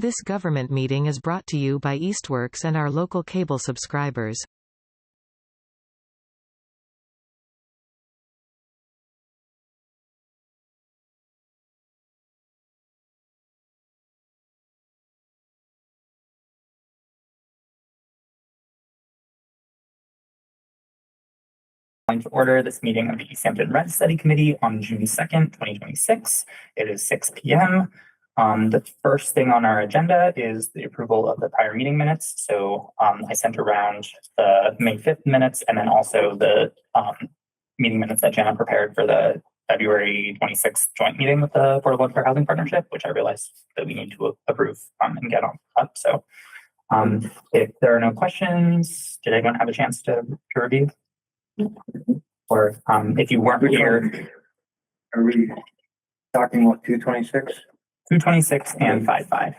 This government meeting is brought to you by Eastworks and our local cable subscribers. To order this meeting of the Easthampton Rent Study Committee on June 2nd, 2026. It is 6 p.m. The first thing on our agenda is the approval of the prior meeting minutes. So I sent around the May 5th minutes and then also the meeting minutes that Jenna prepared for the February 26th joint meeting with the Affordable Welfare Housing Partnership, which I realized that we need to approve and get on up. So if there are no questions, did anyone have a chance to review? Or if you weren't here, are we talking about 226? 226 and 55.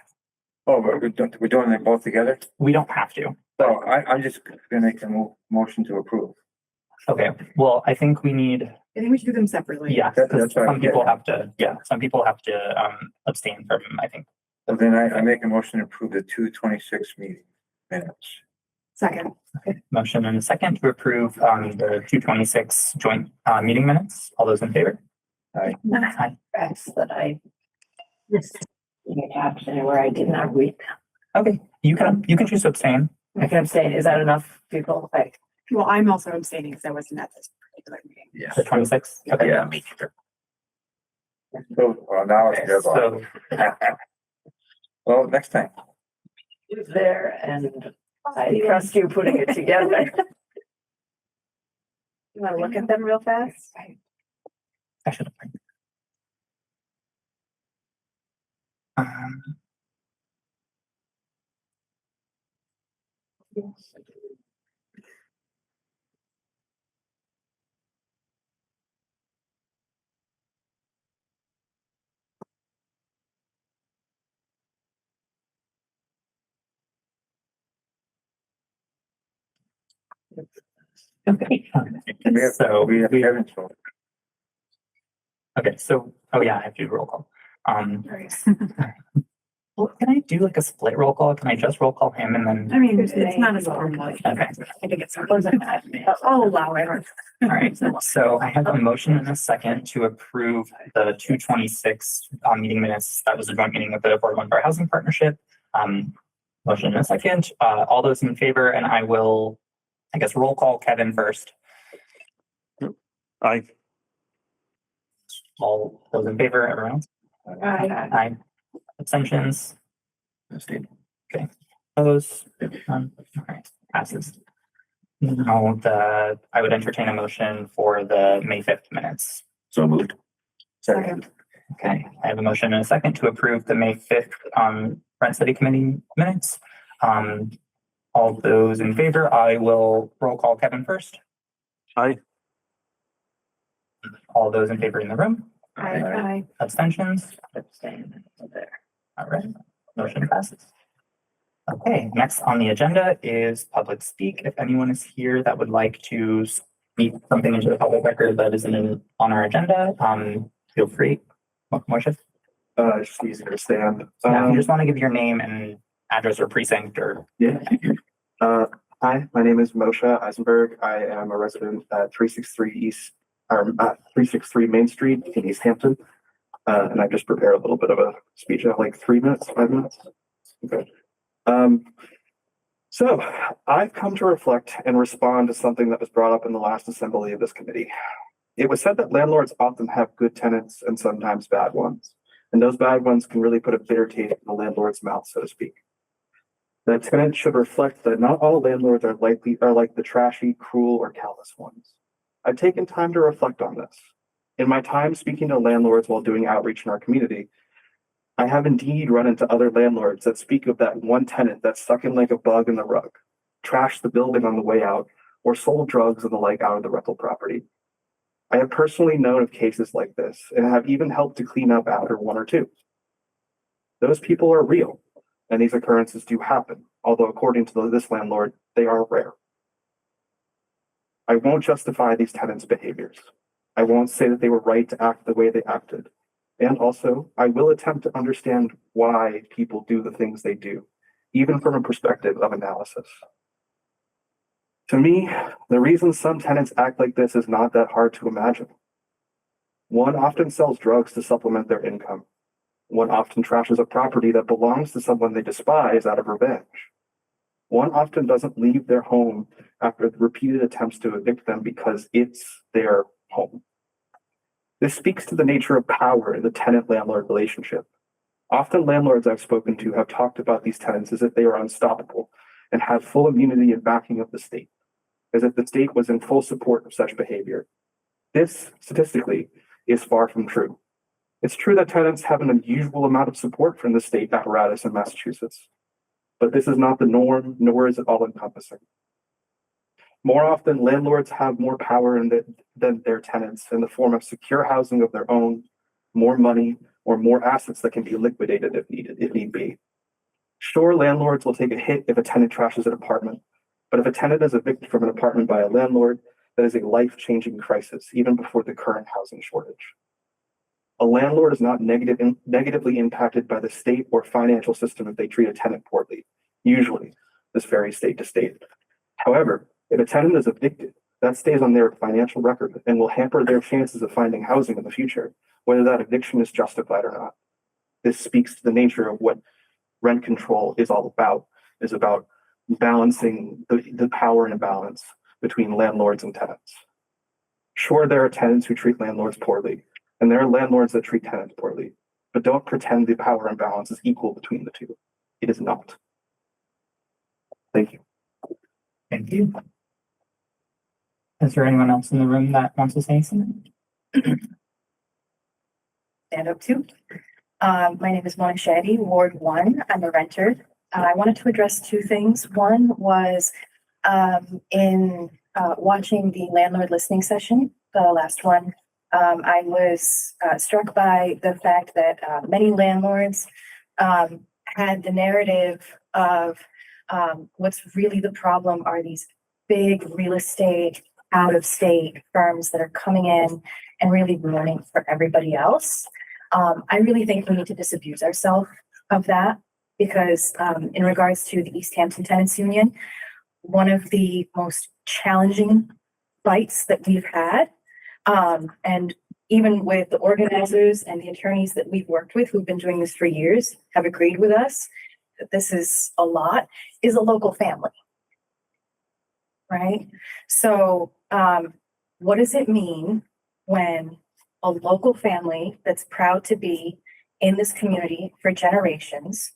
Oh, but we're doing them both together? We don't have to. So I'm just gonna make a motion to approve. Okay, well, I think we should do them separately. Yeah, That's because right, some people have to, abstain from, I think. So then I make a motion to approve the 226 meeting minutes. Second. Okay. Motion and a second to approve the 226 joint meeting minutes. All those in favor? Aye. Aye. That I missed the caption where I did not read. Okay, you can choose to abstain. I can abstain. Is that enough, people? Like, Well, I'm also abstaining because I wasn't at this particular meeting. Yes. The 26th. Okay. Yeah, me too. So, well, now it's good. So Well, next time. who's there, and I trust you putting it together. You want to look at them real fast? I should have. Okay. So we have Kevin's vote. okay, so oh yeah, I have to do roll call. Well, can I do like a split roll call? Can I just roll call him and then? I mean, it's not as formal. Okay. I think it's. I'll allow it. All right, so I have a motion and a second to approve the 226 meeting minutes. That was a joint meeting with the Affordable Welfare Housing Partnership. Motion and a second. All those in favor, and I will, I guess, roll call Kevin first. Aye. All those in favor, everyone else? Aye. Abstentions? Okay. Opposed? All right, passes. Now I would entertain a motion for the May 5th minutes. So moved. Second. Okay, I have a motion and a second to approve the May 5th Rent Study Committee minutes. All those in favor, I will roll call Kevin first. Aye. All those in favor in the room? Aye. Abstentions? Abstain. There. All right, motion passes. Okay, next on the agenda is public speak. If anyone is here that would like to speak something into the public record that isn't on our agenda, feel free. Moshe? It's just easier to stand. Yeah, if you just want to give your name and address or precinct or. Yeah. Hi, my name is Moshe Eisenberg. I am a resident at 363 Main Street in Easthampton. And I've just prepared a little bit of a speech. I have like 3 minutes, 5 minutes. Okay. So I've come to reflect and respond to something that was brought up in the last assembly of this committee. It was said that landlords often have good tenants and sometimes bad ones. And those bad ones can really put a bitter taste in the landlord's mouth, so to speak. The tenant should reflect that not all landlords are like the trashy, cruel, or callous ones. I've taken time to reflect on this. In my time speaking to landlords while doing outreach in our community, I have indeed run into other landlords that speak of that one tenant that's stuck in like a bug in the rug, trashed the building on the way out, or sold drugs and the like out of the rental property. I have personally known of cases like this and have even helped to clean up after one or two. Those people are real, and these occurrences do happen, although according to this landlord, they are rare. I won't justify these tenants' behaviors. I won't say that they were right to act the way they acted. And also, I will attempt to understand why people do the things they do, even from a perspective of analysis. To me, the reason some tenants act like this is not that hard to imagine. One often sells drugs to supplement their income. One often trashes a property that belongs to someone they despise out of revenge. One often doesn't leave their home after the repeated attempts to evict them because it's their home. This speaks to the nature of power in the tenant-landlord relationship. Often landlords I've spoken to have talked about these tenants as if they are unstoppable and have full immunity and backing of the state, as if the state was in full support of such behavior. This, statistically, is far from true. It's true that tenants have an unusual amount of support from the state apparatus in Massachusetts, but this is not the norm, nor is it all-encompassing. More often, landlords have more power than their tenants in the form of secure housing of their own, more money, or more assets that can be liquidated if need be. Sure, landlords will take a hit if a tenant trashes an apartment, but if a tenant is evicted from an apartment by a landlord, that is a life-changing crisis, even before the current housing shortage. A landlord is not negatively impacted by the state or financial system if they treat a tenant poorly. Usually, this varies state to state. However, if a tenant is evicted, that stays on their financial record and will hamper their chances of finding housing in the future, whether that eviction is justified or not. This speaks to the nature of what rent control is all about, is about balancing the power imbalance between landlords and tenants. Sure, there are tenants who treat landlords poorly, and there are landlords that treat tenants poorly, but don't pretend the power imbalance is equal between the two. It is not. Thank you. Thank you. Is there anyone else in the room that wants to say something? Stand up too. My name is Mona Shaddy, Ward 1. I'm a renter. I wanted to address two things. One was in watching the landlord listening session, the last one. I was struck by the fact that many landlords had the narrative of what's really the problem are these big real estate out-of-state firms that are coming in and really ruining for everybody else. I really think we need to disabuse ourselves of that because in regards to the Easthampton Tenants Union, one of the most challenging fights that we've had, and even with the organizers and the attorneys that we've worked with who've been doing this for years have agreed with us that this is a lot, is a local family. Right? So what does it mean when a local family that's proud to be in this community for generations,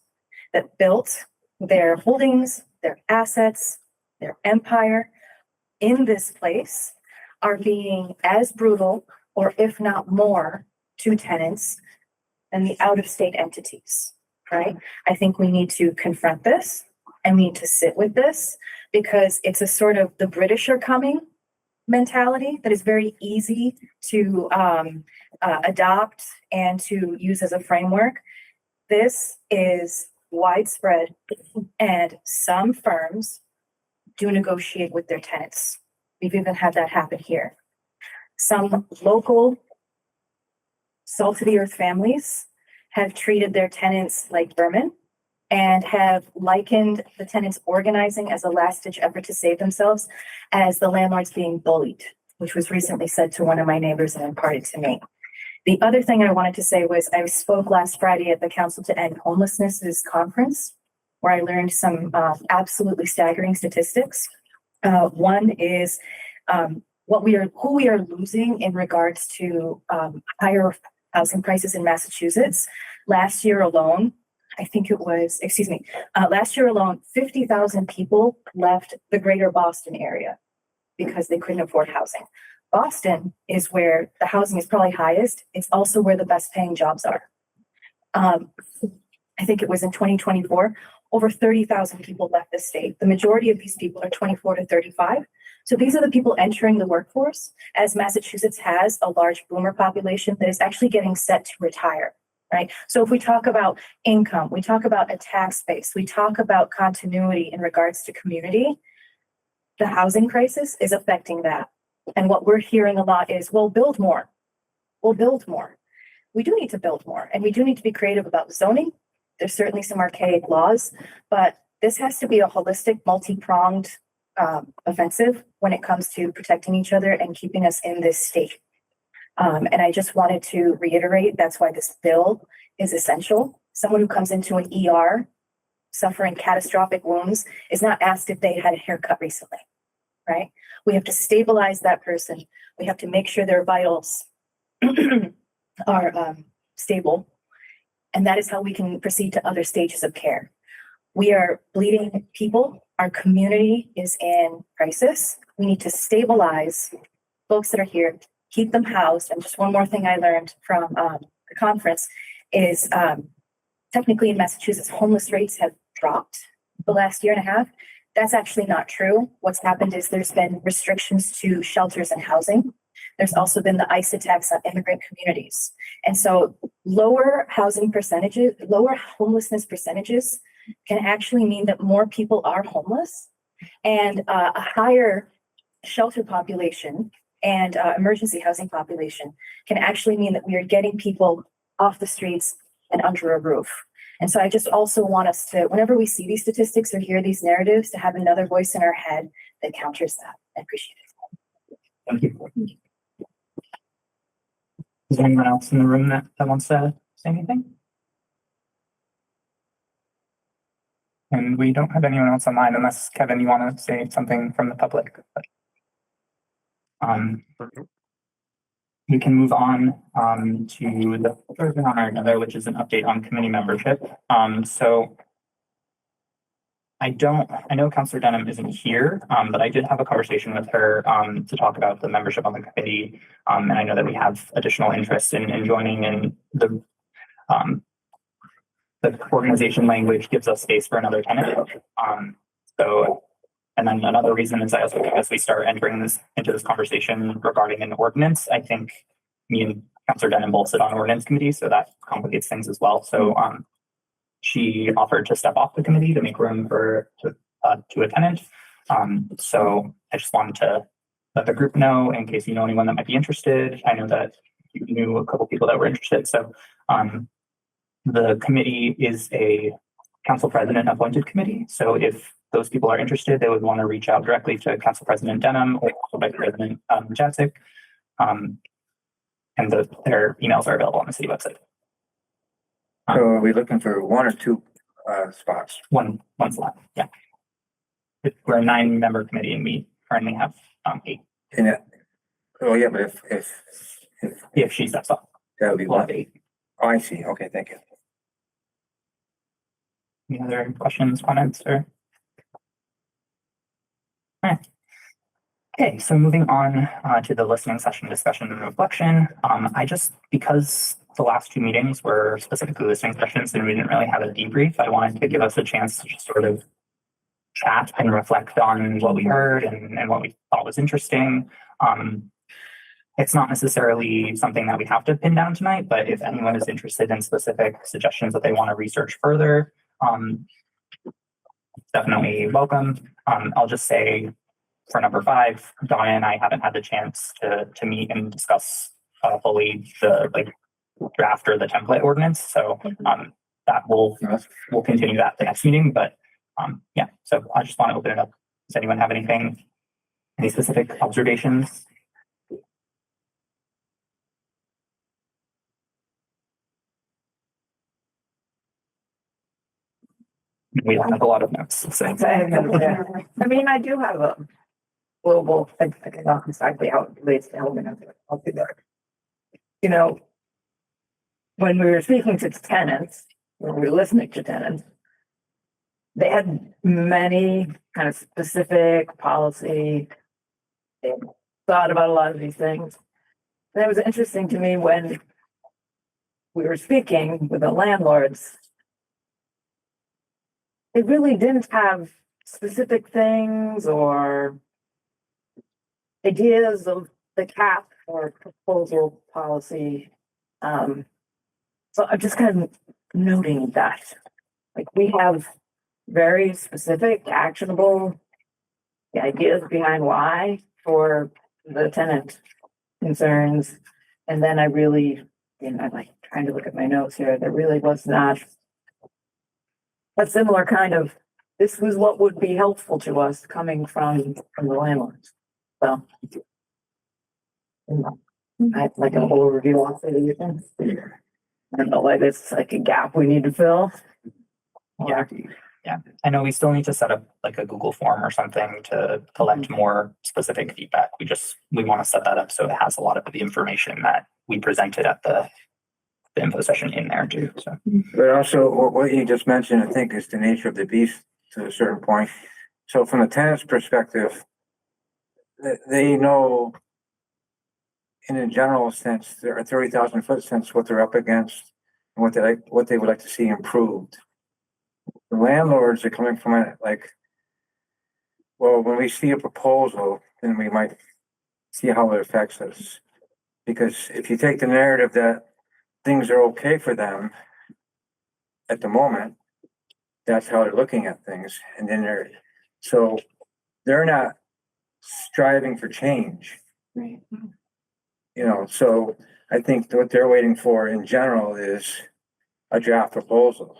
that built their holdings, their assets, their empire in this place, are being as brutal, or if not more, to tenants than the out-of-state entities, right? I think we need to confront this and we need to sit with this because it's a sort of the British are coming mentality that is very easy to adopt and to use as a framework. This is widespread, and some firms do negotiate with their tenants. We've even had that happen here. Some local salt of the earth families have treated their tenants like vermin and have likened the tenants organizing as a last-ditch effort to save themselves as the landlords being bullied, which was recently said to one of my neighbors and imparted to me. The other thing I wanted to say was I spoke last Friday at the Council to End Homelessness conference, where I learned some absolutely staggering statistics. One is who we are losing in regards to higher housing prices in Massachusetts. Last year alone, last year alone, 50,000 people left the greater Boston area because they couldn't afford housing. Boston is where the housing is probably highest. It's also where the best paying jobs are. I think it was in 2024, over 30,000 people left the state. The majority of these people are 24 to 35. So these are the people entering the workforce, as Massachusetts has a large boomer population that is actually getting set to retire, right? So if we talk about income, we talk about a tax base, we talk about continuity in regards to community, the housing crisis is affecting that. And what we're hearing a lot is, we'll build more. We'll build more. we do need to build more, and we do need to be creative about zoning. There's certainly some archaic laws, but this has to be a holistic, multi-pronged offensive when it comes to protecting each other and keeping us in this state. And I just wanted to reiterate, that's why this bill is essential. Someone who comes into an ER suffering catastrophic wounds is not asked if they had a haircut recently, right? We have to stabilize that person. We have to make sure their vitals are stable. And that is how we can proceed to other stages of care. We are bleeding people. Our community is in crisis. We need to stabilize folks that are here, keep them housed. And just one more thing I learned from the conference is technically in Massachusetts, homeless rates have dropped the last year and a half. That's actually not true. What's happened is there's been restrictions to shelters and housing. There's also been the ICE attacks on immigrant communities. And so lower housing percentages, lower homelessness percentages can actually mean that more people are homeless, and a higher shelter population and emergency housing population can actually mean that we are getting people off the streets and under a roof. And so I just also want us to, whenever we see these statistics or hear these narratives, to have another voice in our head that counters that. I appreciate it. Thank you. Is there anyone else in the room that wants to say anything? And we don't have anyone else online unless, Kevin, you want to say something from the public. We can move on to the third thing on our agenda, which is an update on committee membership. So I know Councillor Denham isn't here, but I did have a conversation with her to talk about the membership on the committee. And I know that we have additional interest in joining, and the organization language gives us space for another tenant. And then another reason is also as we start entering into this conversation regarding an ordinance, I think me and Councillor Denham both sit on ordinance committee, so that complicates things as well. So she offered to step off the committee to make room to a tenant. So I just wanted to let the group know in case you know anyone that might be interested. I know that you knew a couple people that were interested. So the committee is a council president appointed committee. So if those people are interested, they would want to reach out directly to Council President Denham or Vice President Jacek. And their emails are available on the city website. So are we looking for one or two spots? One slot, yeah. We're a 9-member committee and we currently have 8. Oh yeah, but If she steps up, that would be we'll have one. 8. Oh, I see. Okay, thank you. Any other questions, comments, or? All right. Okay, so moving on to the listening session, discussion, and reflection. Because the last 2 meetings were specifically listening sessions and we didn't really have a debrief, I wanted to give us a chance to just sort of chat and reflect on what we heard and what we thought was interesting. It's not necessarily something that we have to pin down tonight, but if anyone is interested in specific suggestions that they want to research further, definitely welcome. I'll just say for number 5, Donna and I haven't had the chance to meet and discuss fully the draft or the template ordinance. So that we'll continue that the next meeting. But yeah, so I just want to open it up. Does anyone have any specific observations? We don't have a lot of notes. So. I mean, I do have a global, exactly how it relates to element of it. I'll do that. You know, when we were speaking to tenants, when we were listening to tenants, they had many kind of specific policy. They thought about a lot of these things. And it was interesting to me when we were speaking with the landlords. They really didn't have specific things or ideas of the cap or proposal policy. So I'm just kind of noting that, we have very specific, actionable ideas behind why for the tenant concerns. And then I really, I trying to look at my notes here, there really was not a similar kind of, this was what would be helpful to us coming from the landlords. So. I'd like an overview on it. I don't know, like it's like a gap we need to fill. Yeah. Yeah, I know we still need to set up like a Google form or something to collect more specific feedback. We want to set that up so it has a lot of the information that we presented at the info session in there too, so. But also, what you just mentioned, I think, is the nature of the beast to a certain point. So from the tenant's perspective, they know in a general sense, there are 30,000-foot sense what they're up against and what they would like to see improved. The landlords are coming from it like, well, when we see a proposal, then we might see how it affects us. Because if you take the narrative that things are okay for them at the moment, that's how they're looking at things. And then they're not striving for change. Right. You know, so I think what they're waiting for in general is a draft proposal.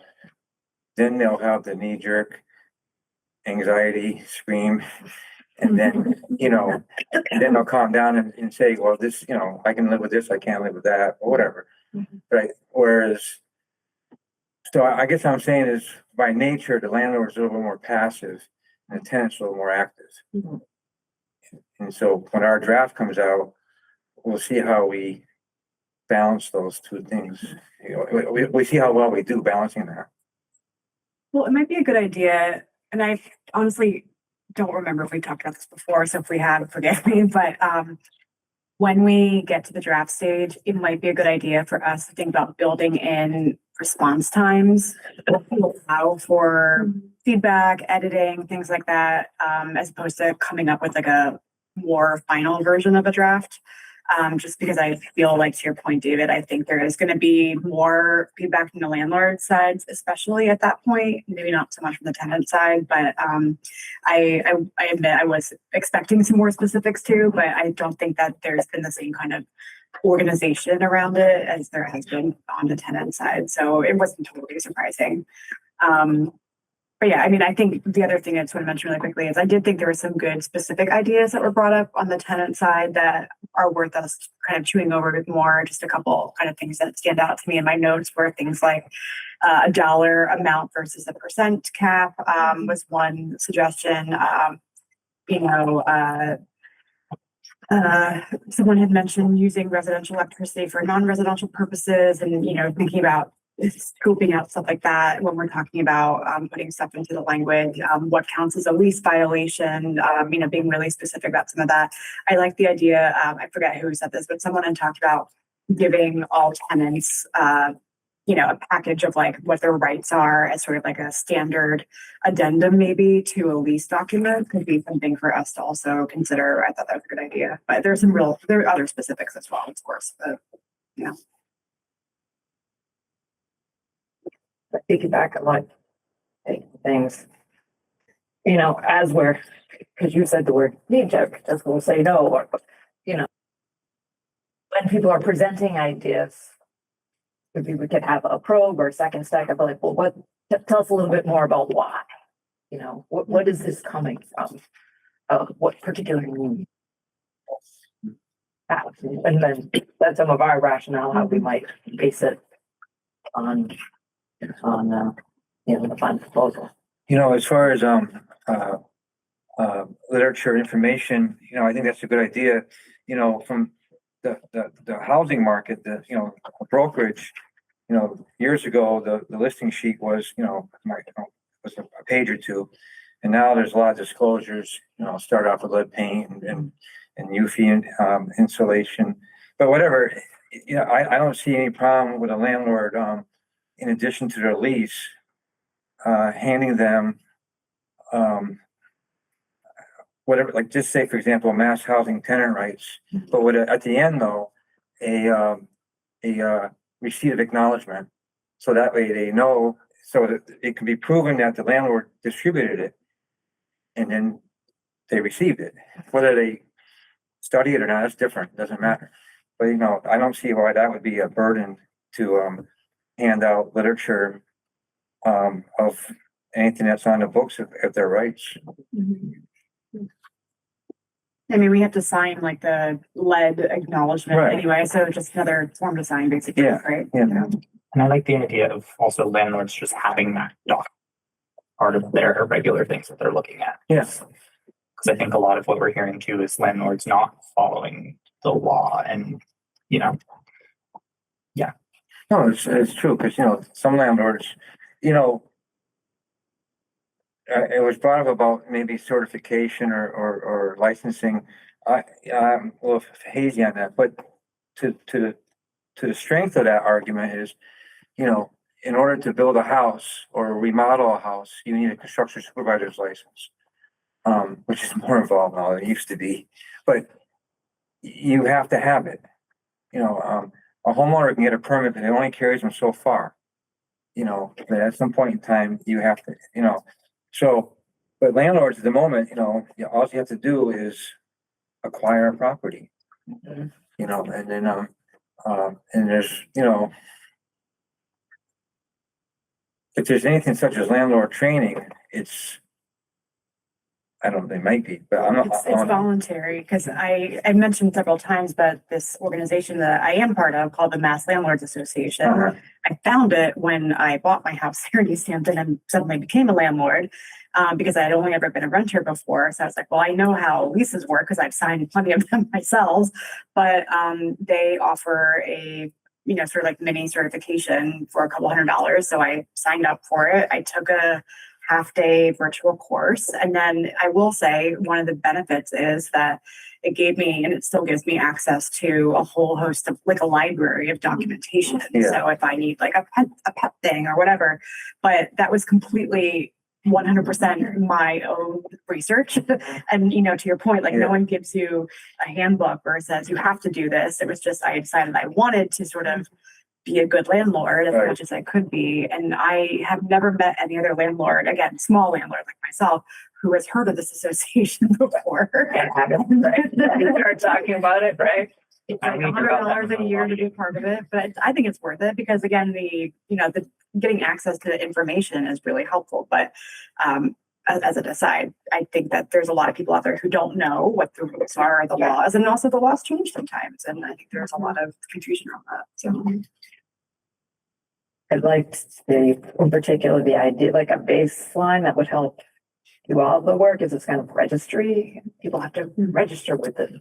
Then they'll have the knee jerk anxiety scream. And then, then they'll calm down and say, well, this, I can live with this, I can't live with that, or whatever. Right. Whereas, so I guess what I'm saying is by nature, the landlord is a little bit more passive and the tenant's a little more active. And so when our draft comes out, we'll see how we balance those two things. We see how well we do balancing that. Well, it might be a good idea, and I honestly don't remember if we talked about this before, so if we have, forgive me, but when we get to the draft stage, it might be a good idea for us to think about building in response times to allow for feedback, editing, things like that, as opposed to coming up with like a more final version of a draft. Just because I feel like, to your point, David, I think there is going to be more feedback from the landlord sides, especially at that point, maybe not so much from the tenant side, but I admit I was expecting some more specifics too, but I don't think that there's been the same kind of organization around it as there has been on the tenant side. So it wasn't totally surprising. But yeah, I mean, I think the other thing I just want to mention really quickly is I did think there were some good specific ideas that were brought up on the tenant side that are worth us kind of chewing over a bit more. Just a couple kind of things that stand out to me in my notes were things like a dollar amount versus a percent cap was one suggestion. Someone had mentioned using residential electricity for non-residential purposes and, thinking about scoping out stuff like that when we're talking about putting stuff into the language, what counts as a lease violation, being really specific about some of that. I like the idea, I forget who said this, but someone had talked about giving all tenants, a package of like what their rights are as sort of like a standard addendum maybe to a lease document could be something for us to also consider. I thought that was a good idea, but there are other specifics as well, of course, but yeah. Piggyback on like things, as because you said the word knee jerk, just we'll say no, or, when people are presenting ideas, maybe we could have a probe or a second stack of like, well, tell us a little bit more about why, what is this coming from? What particular need? And then that's some of our rationale, how we might base it on the final proposal. As far as literature information, I think that's a good idea. From the housing market, the brokerage, years ago the listing sheet was was a page or two, and now there's a lot of disclosures. Start off with lead paint and UV insulation, but whatever. I don't see any problem with a landlord. In addition to their lease, handing them whatever, like just say, for example, mass housing tenant rights, but with at the end though, a receipt of acknowledgement. So that way they know, so that it can be proven that the landlord distributed it and then they received it. Whether they study it or not, that's different, doesn't matter. But I don't see why that would be a burden to hand out literature of anything that's on the books if they're rights. I mean, we have to sign like the lead acknowledgement Right. anyway, so just another form to sign basically, Yeah. right? Yeah. And I like the idea of also landlords just having that doc part of their regular things that they're looking at. Yes. Because I think a lot of what we're hearing too is landlords not following the law and, you know, No, it's true, because, some landlords, it was brought up about maybe certification or licensing. I'm a little hazy on that, but to the strength of that argument is, in order to build a house or remodel a house, you need a construction supervisor's license, which is more involved now than it used to be, but you have to have it. A homeowner can get a permit, but it only carries them so far. But at some point in time, you have to, so, but landlords at the moment, all you have to do is acquire a property. And then, and there's, if there's anything such as landlord training, I don't know, they might be, but I'm not. It's voluntary, because I mentioned several times that this organization that I am part of called the Mass Landlords Association. Uh-huh. I found it when I bought my house here in Easthampton and suddenly became a landlord, because I had only ever been a renter before. So I was like, well, I know how leases work because I've signed plenty of them myself, but they offer a sort of like mini certification for a couple $100. So I signed up for it. I took a half-day virtual course. And then I will say one of the benefits is that it gave me, and it still gives me, access to a whole host of, like, a library of documentation. Yeah. So if I need like a pet thing or whatever, but that was completely 100% my own research. And, to your point, like, no one gives you a handbook or says you have to do this. It was just, I decided I wanted to sort of be a good landlord as much as I could be. And I have never met any other landlord, again, small landlord like myself, who has heard of this association before. And haven't, right? Start talking about it, right? It's like $100 a year to be part of it, but I think it's worth it because, again, the getting access to information is really helpful. But as an aside, I think that there's a lot of people out there who don't know what the rules are, the laws, and also the laws change sometimes. And I think there's a lot of confusion around that. So. I'd like to see, in particular, the idea, like a baseline that would help do all the work is this kind of registry. People have to register with the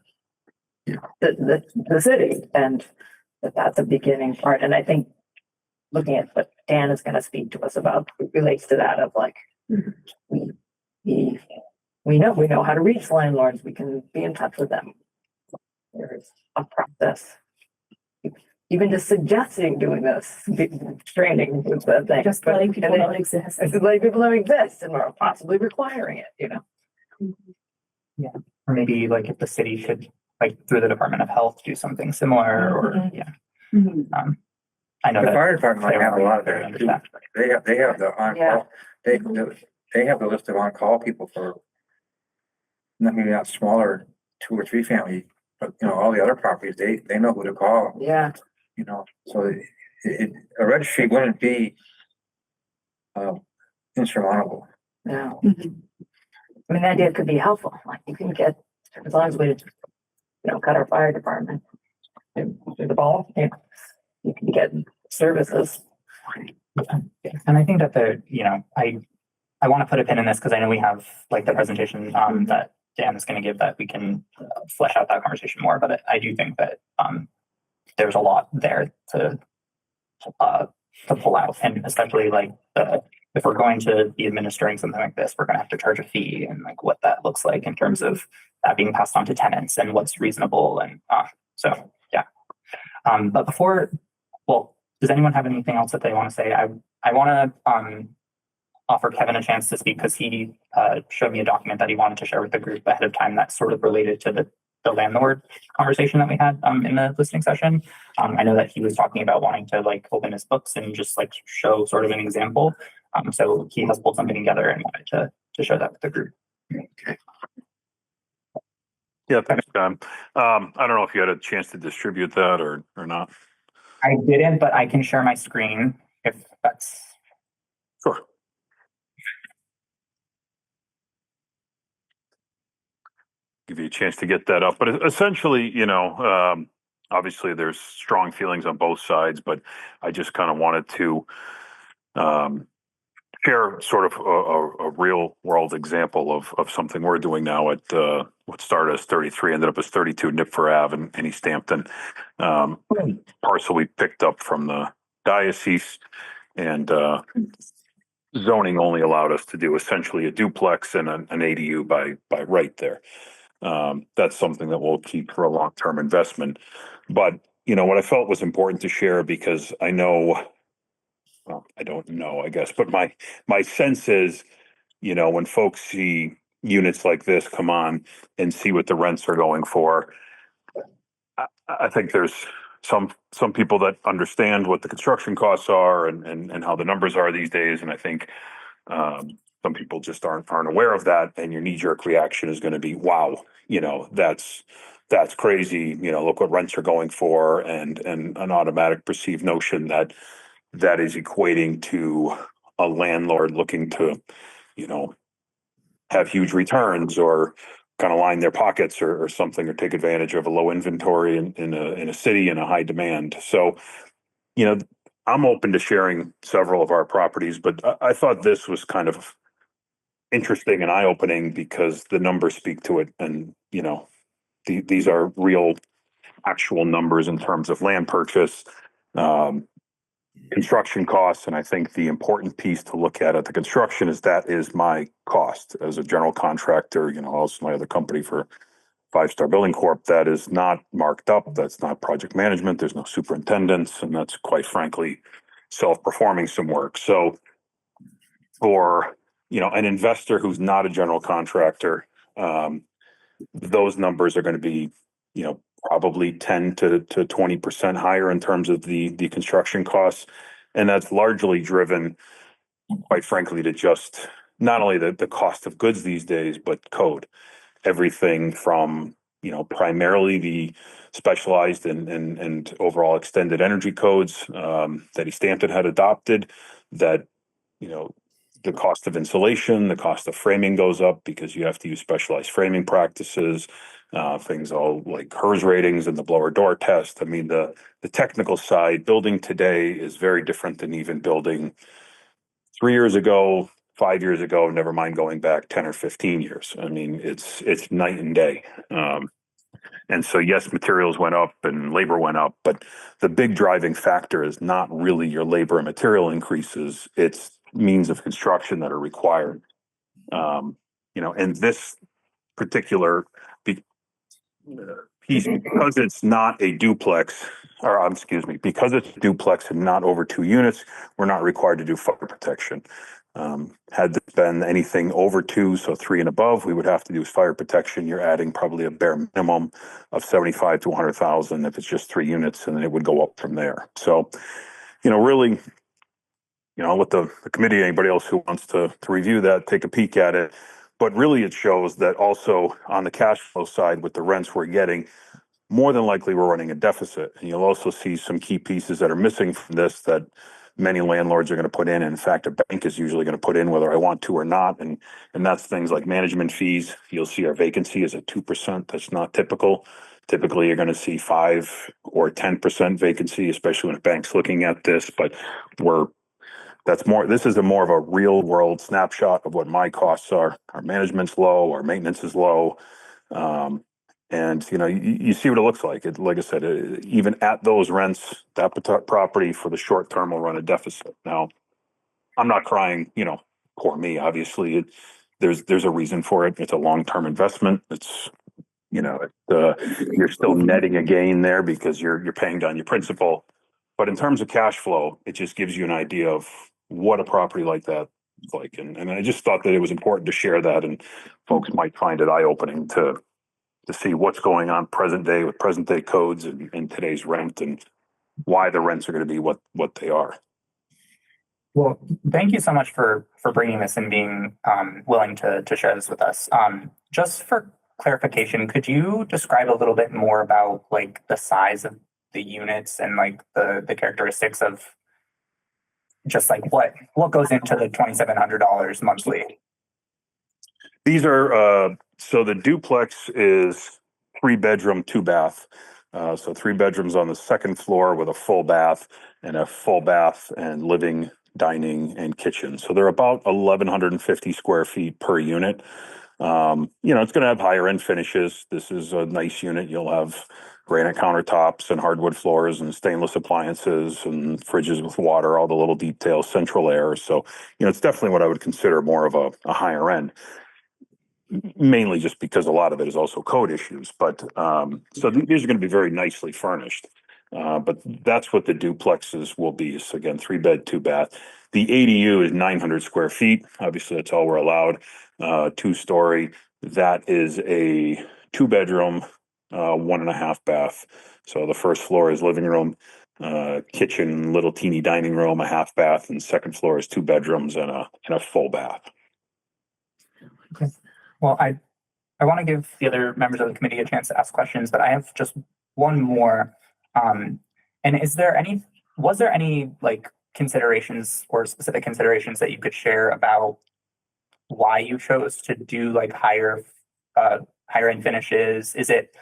city, and that's a beginning part. And I think looking at what Dan is going to speak to us about relates to that of like, we know how to reach landlords. We can be in touch with them. There's a process. Even just suggesting doing this training with the thing. Just letting people know it exists. Just letting people know it exists and we're possibly requiring it, Yeah. Or maybe like if the city could, like through the Department of Health, do something similar or, I know The that fire department might have a lot of they're that. understaffed. They have the on-call, they have the list of on-call people for maybe not smaller 2 or 3 family, but all the other properties, they know who to call. Yeah. So a registry wouldn't be insurmountable. No. I mean, the idea could be helpful. Like you can get, as long as we, cut our fire department through the ball, you can get services. And I think that I want to put a pin in this because I know we have like the presentation that Dan is going to give that we can flesh out that conversation more. But I do think that there's a lot there to pull out, and especially like if we're going to be administering something like this, we're going to have to charge a fee and like what that looks like in terms of that being passed on to tenants and what's reasonable. And so, yeah. But does anyone have anything else that they want to say? I want to offer Kevin a chance to speak because he showed me a document that he wanted to share with the group ahead of time that's sort of related to the landlord conversation that we had in the listening session. I know that he was talking about wanting to like open his books and just like show sort of an example. So he has pulled something together and wanted to share that with the group. Okay. Yeah, thanks, John. I don't know if you had a chance to distribute that or not. I didn't, but I can share my screen if that's. Sure. Give you a chance to get that up, but essentially, obviously there's strong feelings on both sides, but I just kind of wanted to share sort of a real world example of something we're doing now at what started as 33, ended up as 32 Nipfer Ave in Easthampton. Parcel we picked up from the diocese, and zoning only allowed us to do essentially a duplex and an ADU by right there. That's something that we'll keep for a long-term investment. But, what I felt was important to share, because I know, well, I don't know, I guess, but my sense is, when folks see units like this come on and see what the rents are going for, I think there's some people that understand what the construction costs are and how the numbers are these days. And I think some people just aren't aware of that. And your knee-jerk reaction is going to be, wow, that's crazy. Look what rents are going for, and an automatic perceived notion that is equating to a landlord looking to, have huge returns or kind of line their pockets or something, or take advantage of a low inventory in a city in a high demand. So, I'm open to sharing several of our properties, but I thought this was kind of interesting and eye-opening because the numbers speak to it. And, these are real actual numbers in terms of land purchase, construction costs. And I think the important piece to look at the construction is my cost as a general contractor, also my other company for Five Star Building Corp. That is not marked up. That's not project management. There's no superintendents, and that's quite frankly self-performing some work. So for, an investor who's not a general contractor, those numbers are going to be, probably 10 to 20% higher in terms of the construction costs. And that's largely driven, quite frankly, to just not only the cost of goods these days, but code. Everything from, primarily the specialized and overall extended energy codes that Easthampton had adopted, that, the cost of insulation, the cost of framing goes up because you have to use specialized framing practices, things all like HERS ratings and the blower door test. I mean, the technical side, building today is very different than even building 3 years ago, 5 years ago, never mind going back 10 or 15 years. I mean, it's night and day. And so, yes, materials went up and labor went up, but the big driving factor is not really your labor and material increases. It's means of construction that are required. And this particular piece, because it's not a duplex, or excuse me, because it's a duplex and not over 2 units, we're not required to do fire protection. Had this been anything over 2, so 3 and above, we would have to do fire protection. You're adding probably a bare minimum of 75 to 100,000 if it's just 3 units, and then it would go up from there. So, really, I'll let the committee, anybody else who wants to review that, take a peek at it. But really, it shows that also on the cash flow side, with the rents we're getting, more than likely we're running a deficit. And you'll also see some key pieces that are missing from this that many landlords are going to put in. And in fact, a bank is usually going to put in whether I want to or not. And that's things like management fees. You'll see our vacancy is at 2%. That's not typical. Typically, you're going to see 5 or 10% vacancy, especially when a bank's looking at this. But this is more of a real world snapshot of what my costs are. Our management's low, our maintenance is low. And you see what it looks like. Like I said, even at those rents, that property for the short term will run a deficit. Now, I'm not crying, poor me. Obviously, there's a reason for it. It's a long-term investment. It's you're still netting a gain there because you're paying down your principal. But in terms of cash flow, it just gives you an idea of what a property like that is like. And I just thought that it was important to share that, and folks might find it eye-opening to see what's going on present day with present day codes and today's rent, and why the rents are going to be what they are. Well, thank you so much for bringing this and being willing to share this with us. Just for clarification, could you describe a little bit more about like the size of the units and like the characteristics of just like what goes into the $2,700 monthly? These are, so the duplex is 3-bedroom, 2-bath. So 3 bedrooms on the second floor with a full bath and a full bath and living, dining and kitchen. So they're about 1,150 square feet per unit. It's going to have higher end finishes. This is a nice unit. You'll have granite countertops and hardwood floors and stainless appliances and fridges with water, all the little details, central air. So, it's definitely what I would consider more of a higher end, mainly just because a lot of it is also code issues. But so these are going to be very nicely furnished. But that's what the duplexes will be. So again, 3-bed, 2-bath. The ADU is 900 square feet. Obviously, that's all we're allowed. 2-story. That is a 2-bedroom, 1.5 bath. So the first floor is living room, kitchen, little teeny dining room, a half bath, and second floor is 2 bedrooms and a full bath. Okay. Well, I want to give the other members of the committee a chance to ask questions, but I have just one more. And was there any like considerations or specific considerations that you could share about why you chose to do like higher end finishes? Is it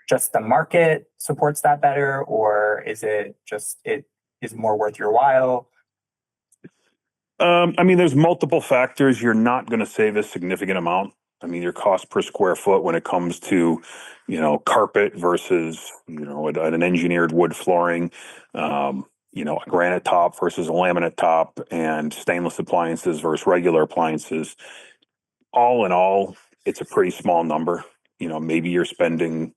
just the market supports that better, or is it just it is more worth your while? There's multiple factors. You're not going to save a significant amount. Your cost per square foot when it comes to, carpet versus, an engineered wood flooring, a granite top versus a laminate top, and stainless appliances versus regular appliances. All in all, it's a pretty small number. Maybe you're spending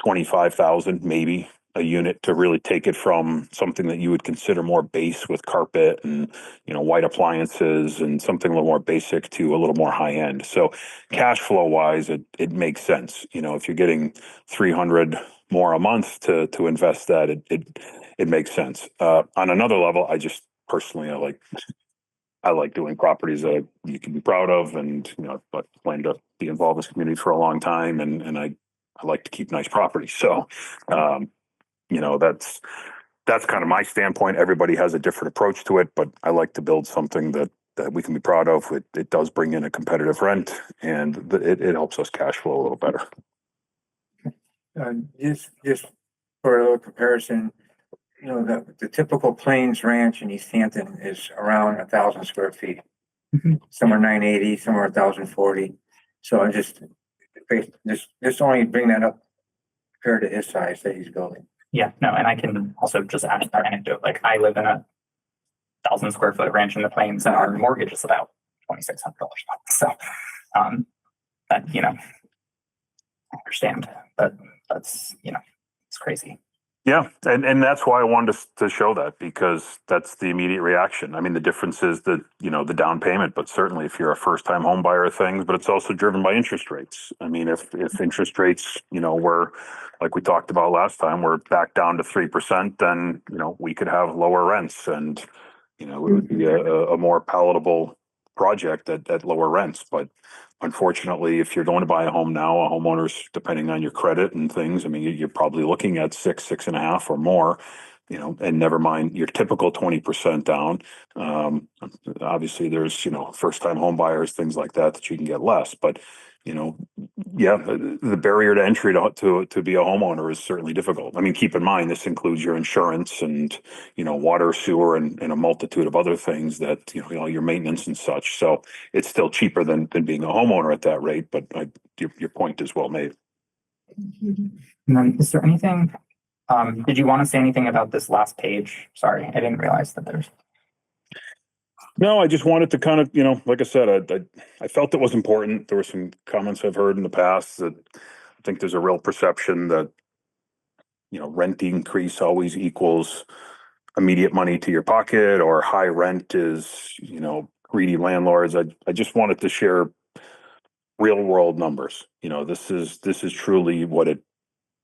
25,000, maybe a unit to really take it from something that you would consider more base with carpet and, white appliances and something a little more basic to a little more high end. So cash flow wise, it makes sense. If you're getting 300 more a month to invest that, it makes sense. On another level, I just personally, I like doing properties that you can be proud of, and I plan to be involved in this community for a long time, and I like to keep nice properties. So, that's kind of my standpoint. Everybody has a different approach to it, but I like to build something that we can be proud of. It does bring in a competitive rent, and it helps us cash flow a little better. Just for a little comparison, the typical Plains Ranch in Easthampton is around 1,000 square feet. Some are 980, some are 1,040. So I just only bring that up compared to his size that he's building. Yeah, no, and I can also just add our anecdote. Like I live in a 1,000 square foot ranch in the Plains, and our mortgage is about $2,600 a month. So, that I understand, but that's it's crazy. Yeah, and that's why I wanted to show that, because that's the immediate reaction. The difference is the down payment, but certainly if you're a first time home buyer, things, but it's also driven by interest rates. If interest rates, were like we talked about last time, we're back down to 3%, then we could have lower rents, and it would be a more palatable project at lower rents. But unfortunately, if you're going to buy a home now, a homeowner's, depending on your credit and things, you're probably looking at 6.5 or more, and never mind your typical 20% down. Obviously there's, first time home buyers, things like that you can get less, but the barrier to entry to be a homeowner is certainly difficult. Keep in mind, this includes your insurance and, water, sewer, and a multitude of other things that, your maintenance and such. So it's still cheaper than being a homeowner at that rate, but your point is well made. And then is there anything, did you want to say anything about this last page? Sorry, I didn't realize that there's. No, I just wanted to kind of, like I said, I felt it was important. There were some comments I've heard in the past that I think there's a real perception that, rent increase always equals immediate money to your pocket, or high rent is, greedy landlords. I just wanted to share real world numbers. This is truly what it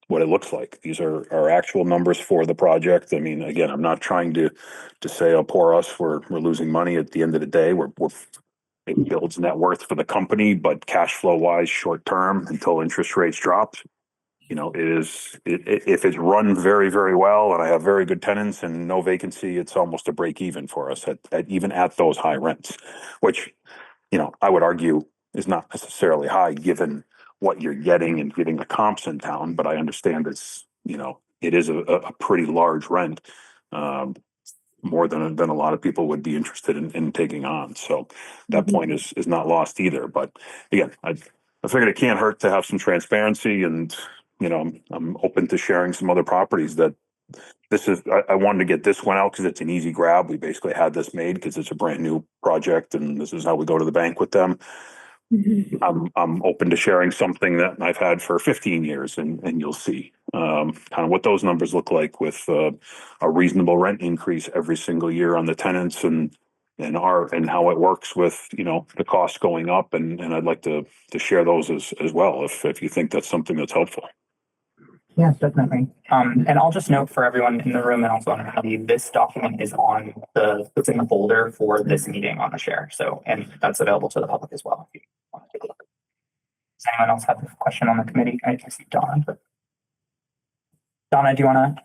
looks like. These are our actual numbers for the project. Again, I'm not trying to say, oh, poor us, we're losing money. At the end of the day, it builds net worth for the company, but cash flow wise, short term, until interest rates drop, you know, if it's run very, very well and I have very good tenants and no vacancy, it's almost a break even for us even at those high rents, which, you know, I would argue is not necessarily high given what you're getting and getting the comps in town, but I understand it's, you know, it is a pretty large rent. More than a lot of people would be interested in taking on. So that point is not lost either. But again, I figured it can't hurt to have some transparency, and you know, I'm open to sharing some other properties that this is. I wanted to get this one out because it's an easy grab. We basically had this made because it's a brand new project, and this is how we go to the bank with them. I'm open to sharing something that I've had for 15 years, and you'll see kind of what those numbers look like with a reasonable rent increase every single year on the tenants, and how it works with, you know, the costs going up, and I'd like to share those as well if you think that's something that's helpful. Yeah, definitely. And I'll just note for everyone in the room and also on our copy, this document is it's in the folder for this meeting on the share. So, and that's available to the public as well if you want to take a look. Does anyone else have a question on the committee? I see Donna, but Donna, do you want to?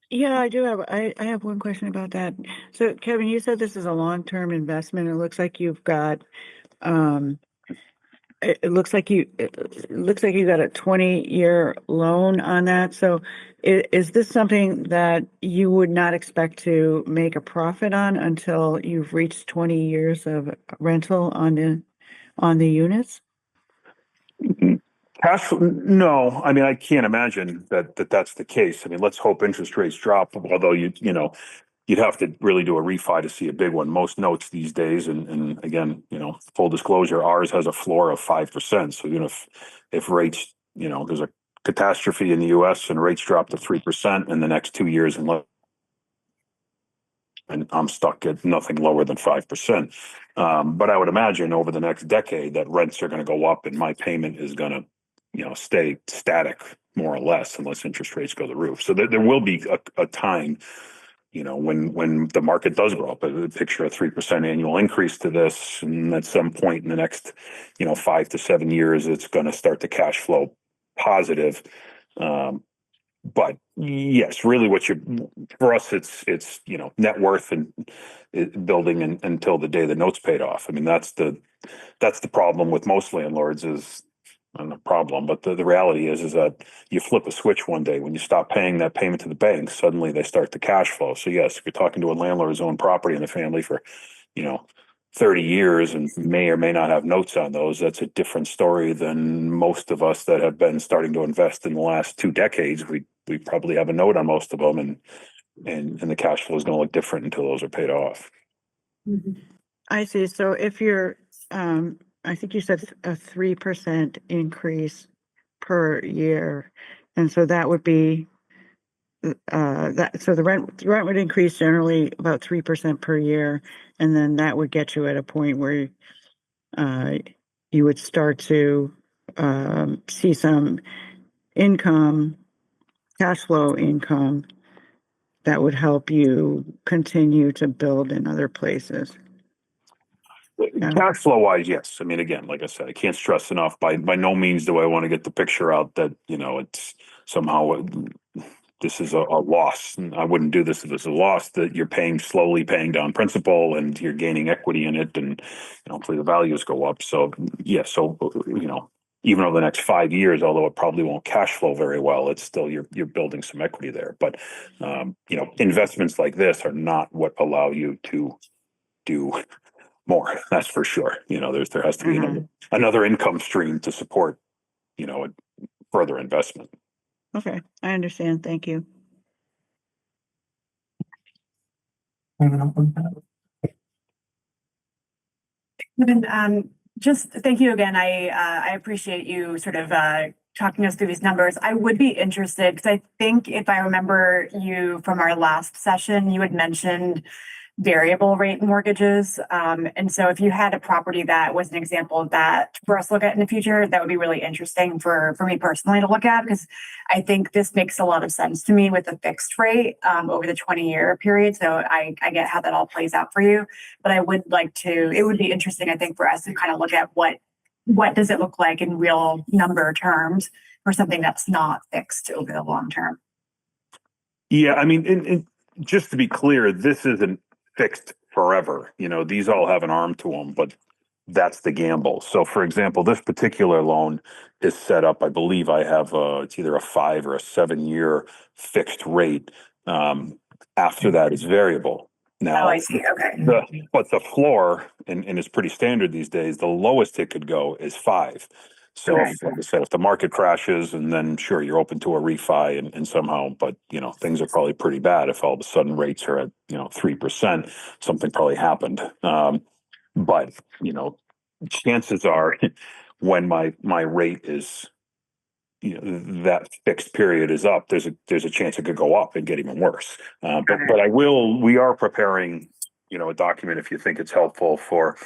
Yeah, I do have, I have one question about that. So Kevin, you said this is a long-term investment. It looks like you've got, it looks like you got a 20-year loan on that. So is this something that you would not expect to make a profit on until you've reached 20 years of rental on the units? Cash flow, no, I mean, I can't imagine that's the case. I mean, let's hope interest rates drop, although you know, you'd have to really do a refi to see a big one. Most notes these days, and again, you know, full disclosure, ours has a floor of 5%. So even if rates, you know, there's a catastrophe in the US and rates drop to 3% in the next 2 years, and I'm stuck at nothing lower than 5%. But I would imagine over the next decade that rents are going to go up and my payment is going to, you know, stay static more or less unless interest rates go to the roof. So there will be a time, you know, when the market does go up. I picture a 3% annual increase to this, and at some point in the next, you know, 5 to 7 years, it's going to start to cash flow positive. But yes, really, for us, it's you know, net worth and building until the day the note's paid off. I mean, that's the problem with most landlords is. Not a problem, but the reality is that you flip a switch one day when you stop paying that payment to the bank, suddenly they start to cash flow. So yes, if you're talking to a landlord who's owned property in the family for, you know, 30 years and may or may not have notes on those, that's a different story than most of us that have been starting to invest in the last 2 decades. We probably have a note on most of them, and the cash flow is going to look different until those are paid off. I see. So if you're, I think you said a 3% increase per year. And so that would be, so the rent would increase generally about 3% per year. And then that would get you at a point where, you would start to, see some cash flow income that would help you continue to build in other places. Yeah. Cash flow wise, yes. I mean, again, like I said, I can't stress enough. By no means do I want to get the picture out that, you know, it's somehow this is a loss. And I wouldn't do this if it's a loss, that you're slowly paying down principal and you're gaining equity in it, and you know, hopefully the values go up. So yeah, so you know, even over the next 5 years, although it probably won't cash flow very well, it's still you're building some equity there. But you know, investments like this are not what allow you to do more, that's for sure. You know, there has to be another income stream to support, you know, further investment. Okay, I understand. Thank you. Just thank you again. I appreciate you sort of talking us through these numbers. I would be interested because I think if I remember you from our last session, you had mentioned variable rate mortgages. And so if you had a property that was an example of that for us to look at in the future, that would be really interesting for me personally to look at, because I think this makes a lot of sense to me with a fixed rate over the 20-year period. So I get how that all plays out for you, but I would like to, it would be interesting, I think, for us to kind of look at what what does it look like in real number terms for something that's not fixed over the long term? Yeah, I mean, and just to be clear, this isn't fixed forever. You know, these all have an arm to them, but that's the gamble. So, for example, this particular loan is set up, I believe I have it's either a 5 or a 7 year fixed rate. After that is variable. Now, Oh, I see. Okay. but the floor, and it's pretty standard these days, the lowest it could go is 5. So, Okay. like I said, if the market crashes, and then sure, you're open to a refi and somehow, but you know, things are probably pretty bad if all of a sudden rates are at, 3%, something probably happened. But you know, chances are when my rate is, that fixed period is up, there's a chance it could go up and get even worse. But we are preparing, a document if you think it's helpful for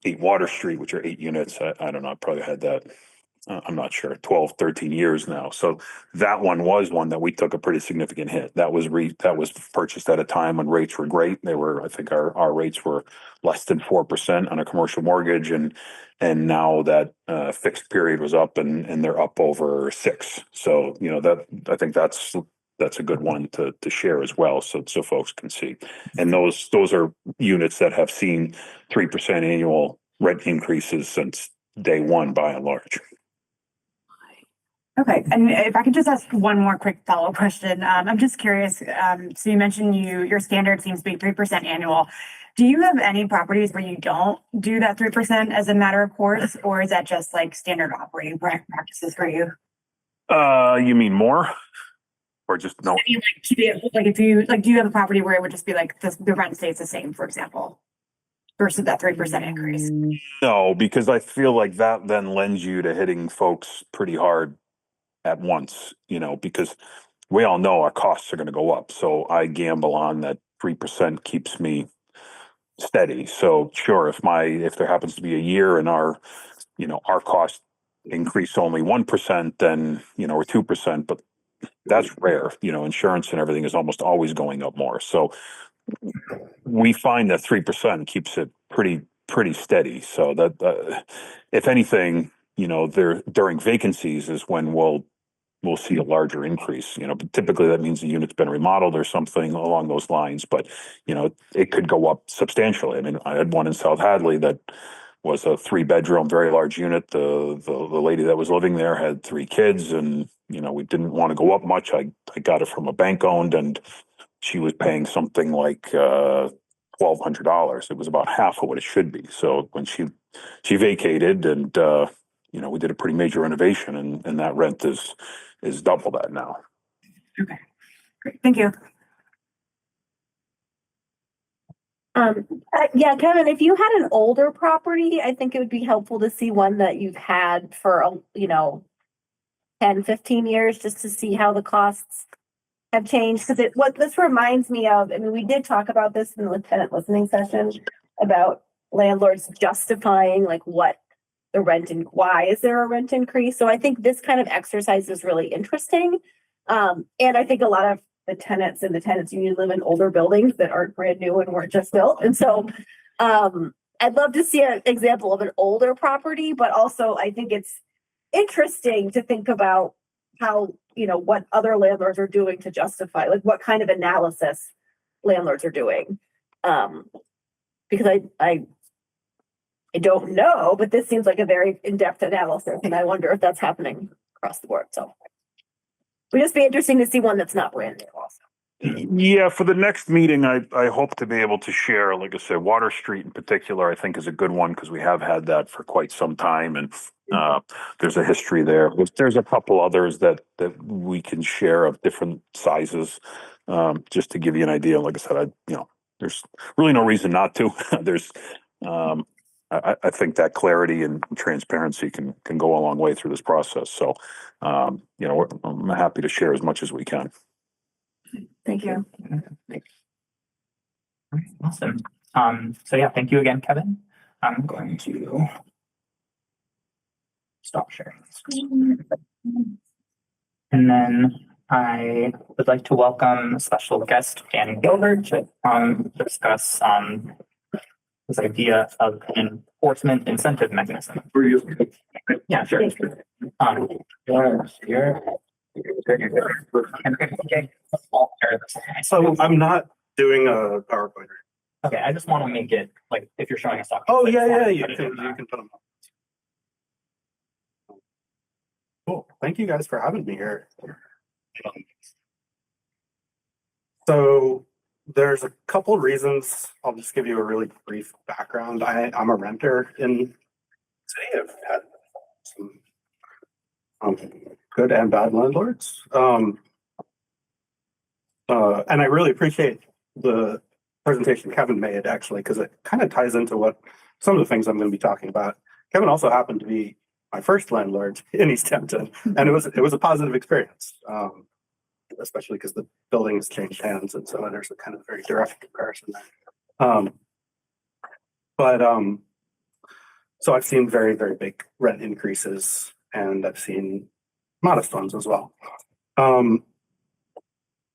8 Water Street, which are 8 units. I don't know, I probably had that. I'm not sure, 12, 13 years now. So that one was one that we took a pretty significant hit. That was purchased at a time when rates were great. I think our rates were less than 4% on a commercial mortgage. And now that fixed period was up and they're up over 6. So, I think that's a good one to share as well. So folks can see. And those are units that have seen 3% annual rent increases since day one by and large. Okay, and if I could just ask one more quick follow-up question, I'm just curious. So you mentioned your standard seems to be 3% annual. Do you have any properties where you don't do that 3% as a matter of course, or is that just like standard operating practices for you? You mean more, or just no? I mean, if you do you have a property where it would just be like the rent stays the same, for example, versus that 3% increase? No, because I feel like that then lends you to hitting folks pretty hard at once, because we all know our costs are going to go up. So I gamble on that 3% keeps me steady. So sure, if there happens to be a year and our cost increase only 1%, then, or 2%, but that's rare. Insurance and everything is almost always going up more. So we find that 3% keeps it pretty steady. So that, if anything, during vacancies is when we'll see a larger increase, but typically that means the unit's been remodeled or something along those lines, but, it could go up substantially. I mean, I had one in South Hadley that was a 3-bedroom, very large unit. The lady that was living there had 3 kids and, we didn't want to go up much. I got it from a bank owned and she was paying something like, $1,200. It was about half of what it should be. So when she vacated and, we did a pretty major renovation and that rent is double that now. Okay, great. Thank you. Yeah, Kevin, if you had an older property, I think it would be helpful to see one that you've had for, 10, 15 years, just to see how the costs have changed. Because what this reminds me of, I mean, we did talk about this in the tenant listening session about landlords justifying like what the rent and why is there a rent increase. So I think this kind of exercise is really interesting. And I think a lot of the tenants and the tenants union live in older buildings that aren't brand new and weren't just built. And so I'd love to see an example of an older property, but also I think it's interesting to think about how, what other landlords are doing to justify, like what kind of analysis landlords are doing. Because I don't know, but this seems like a very in-depth analysis, and I wonder if that's happening across the board. So it would just be interesting to see one that's not brand new also. Yeah, for the next meeting, I hope to be able to share, like I said, Water Street in particular, I think is a good one because we have had that for quite some time and there's a history there. There's a couple others that we can share of different sizes, just to give you an idea. Like I said, there's really no reason not to. I think that clarity and transparency can go a long way through this process. So, I'm happy to share as much as we can. Thank you. Awesome. So yeah, thank you again, Kevin. I'm going to stop sharing the screen. And then I would like to welcome special guest Dan Gilbert to discuss this idea of an enforcement incentive mechanism. Yeah, sure. Um, So I'm not doing a PowerPoint. Okay, I just want to make it like if you're showing us documents. Oh, I just yeah, wanna yeah, put you it can, in there. you can put them up. Cool. Thank you guys for having me here. So there's a couple reasons. I'll just give you a really brief background. I'm a renter in the city. I've had some good and bad landlords. And I really appreciate the presentation Kevin made, actually, because it kind of ties into what some of the things I'm going to be talking about. Kevin also happened to be my first landlord in Easthampton, and it was a positive experience, especially because the building has changed hands, and so there's a kind of very direct comparison there. So I've seen very, very big rent increases, and I've seen modest ones as well.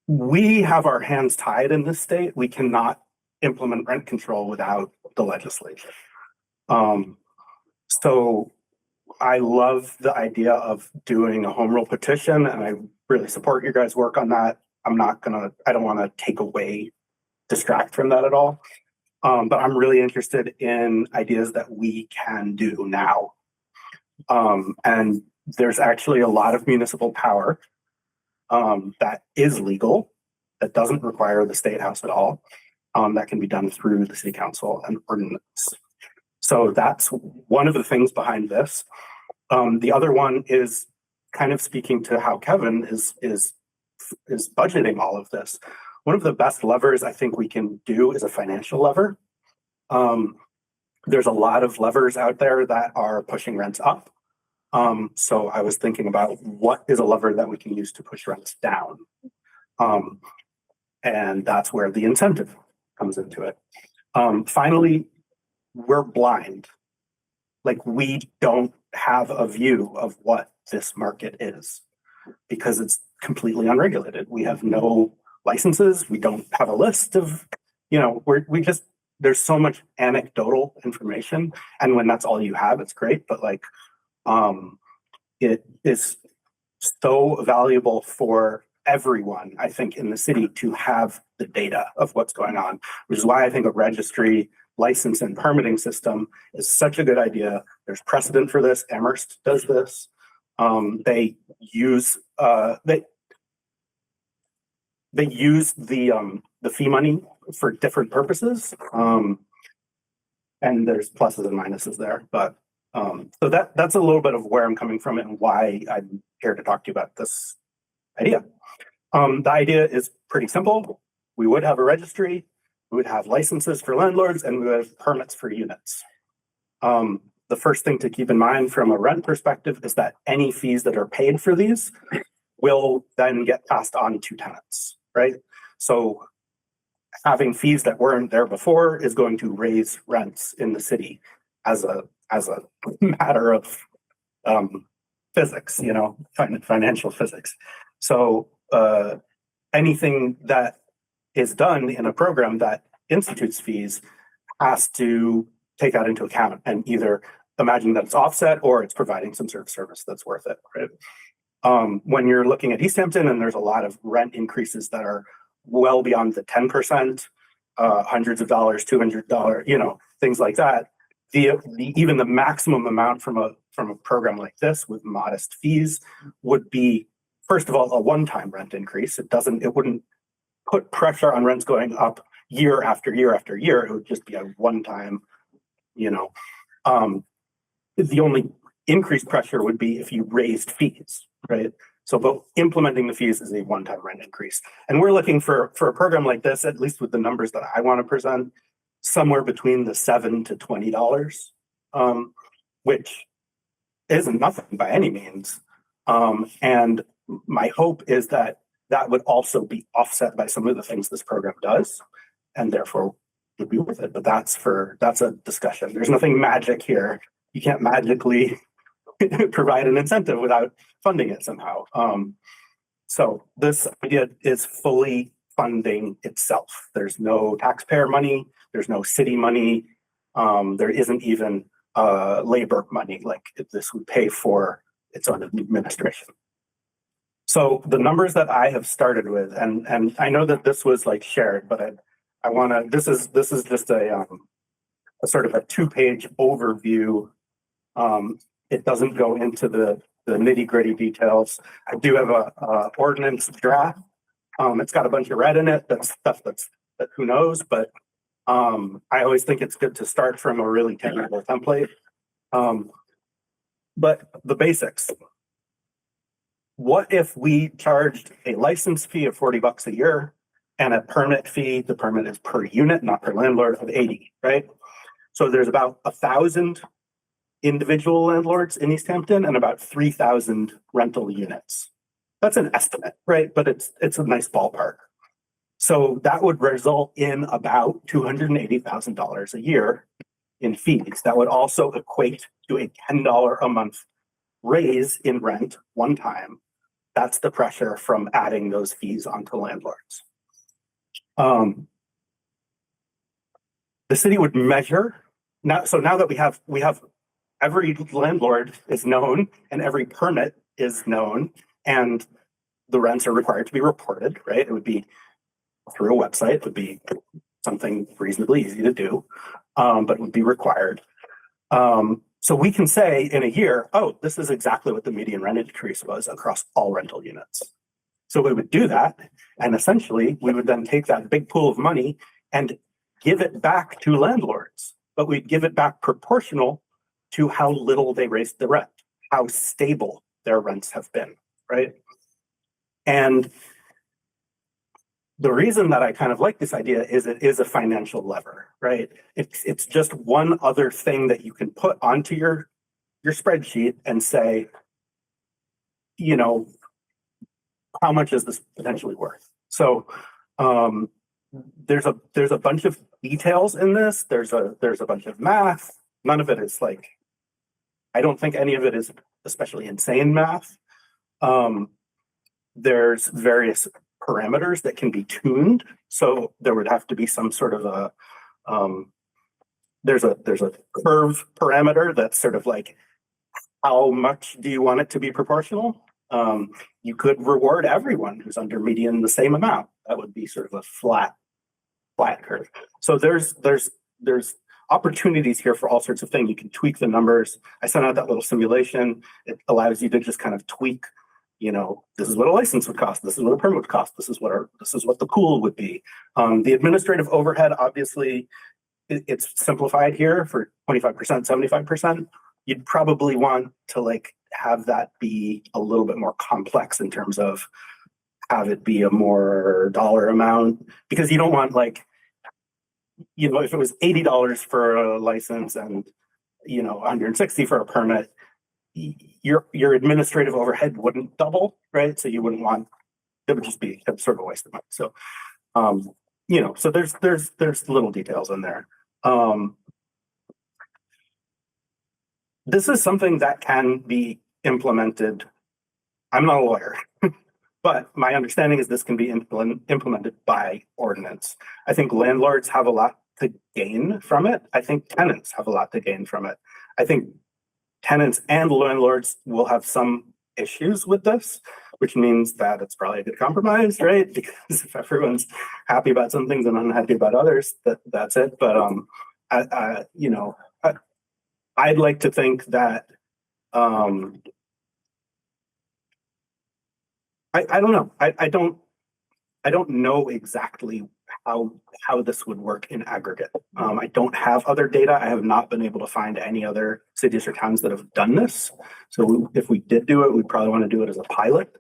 We have our hands tied in this state. We cannot implement rent control without the legislature. So I love the idea of doing a home rule petition, and I really support your guys' work on that. I don't want to take away, distract from that at all. But I'm really interested in ideas that we can do now. And there's actually a lot of municipal power that is legal, that doesn't require the state house at all, that can be done through the city council and ordinance. So that's one of the things behind this. The other one is kind of speaking to how Kevin is budgeting all of this. One of the best levers I think we can do is a financial lever. There's a lot of levers out there that are pushing rents up. So I was thinking about what is a lever that we can use to push rents down. And that's where the incentive comes into it. Finally, we're blind. Like, we don't have a view of what this market is because it's completely unregulated. We have no licenses. We don't have a list of, there's so much anecdotal information. And when that's all you have, it's great. But it is so valuable for everyone, I think, in the city to have the data of what's going on, which is why I think a registry, license, and permitting system is such a good idea. There's precedent for this. Amherst does this. They use the fee money for different purposes. And there's pluses and minuses there, but so that's a little bit of where I'm coming from and why I'm here to talk to you about this idea. The idea is pretty simple. We would have a registry, we would have licenses for landlords, and we would have permits for units. The first thing to keep in mind from a rent perspective is that any fees that are paid for these will then get passed on to tenants, right? So having fees that weren't there before is going to raise rents in the city as a matter of physics, financial physics. So anything that is done in a program that institutes fees has to take that into account and either imagine that it's offset or it's providing some sort of service that's worth it, right? When you're looking at Easthampton, and there's a lot of rent increases that are well beyond the 10%, hundreds of dollars, $200, things like that. Even the maximum amount from a program like this with modest fees would be, first of all, a one-time rent increase. It wouldn't put pressure on rents going up year after year after year. It would just be a one-time, the only increased pressure would be if you raised fees, right? So, but implementing the fees is a one-time rent increase. And we're looking for a program like this, at least with the numbers that I want to present, somewhere between the $7 to $20, which isn't nothing by any means. And my hope is that would also be offset by some of the things this program does, and therefore would be worth it. But that's a discussion. There's nothing magic here. You can't magically provide an incentive without funding it somehow. So this idea is fully funding itself. There's no taxpayer money. There's no city money. There isn't even labor money, like this would pay for its own administration. So the numbers that I have started with, and I know that this was like shared, but I want to, this is just a sort of a 2-page overview. It doesn't go into the nitty gritty details. I do have a ordinance draft. It's got a bunch of red in it. That's stuff that who knows, but I always think it's good to start from a really technical template. But the basics. What if we charged a license fee of $40 a year and a permit fee? The permit is per unit, not per landlord, of 80, right? So there's about 1,000 individual landlords in Easthampton and about 3,000 rental units. That's an estimate, right? But it's a nice ballpark. So that would result in about $280,000 a year in fees. That would also equate to a $10 a month raise in rent one time. That's the pressure from adding those fees onto landlords. The city would measure now. So now that we have every landlord is known and every permit is known and the rents are required to be reported, right? It would be through a website. It would be something reasonably easy to do, but it would be required. So we can say in a year, oh, this is exactly what the median rent increase was across all rental units. So we would do that. And essentially we would then take that big pool of money and give it back to landlords, but we'd give it back proportional to how little they raised the rent, how stable their rents have been, right? And the reason that I kind of like this idea is it is a financial lever, right? It's just one other thing that you can put onto your spreadsheet and say, you know, how much is this potentially worth? So there's a bunch of details in this. There's a bunch of math. None of it is like, I don't think any of it is especially insane math. There's various parameters that can be tuned. So there would have to be some sort of a, there's a curve parameter that's sort of like, how much do you want it to be proportional? You could reward everyone who's under median the same amount. That would be sort of a flat curve. So there's opportunities here for all sorts of things. You can tweak the numbers. I sent out that little simulation. It allows you to just kind of tweak, you know, this is what a license would cost. This is what a permit would cost. This is what the pool would be. The administrative overhead, obviously, it's simplified here for 25%, 75%. You'd probably want to like have that be a little bit more complex in terms of have it be a more dollar amount, because you don't want like, you know, if it was $80 for a license and, you know, $160 for a permit, your administrative overhead wouldn't double, right? So you wouldn't want, it would just be sort of a waste of money. So, you know, so there's little details in there. This is something that can be implemented. I'm not a lawyer, but my understanding is this can be implemented by ordinance. I think landlords have a lot to gain from it. I think tenants have a lot to gain from it. I think tenants and landlords will have some issues with this, which means that it's probably a good compromise, right? Because if everyone's happy about some things and unhappy about others, that's it. But you know, I'd like to think that I don't know. I don't know exactly how this would work in aggregate. I don't have other data. I have not been able to find any other cities or towns that have done this. So if we did do it, we'd probably want to do it as a pilot.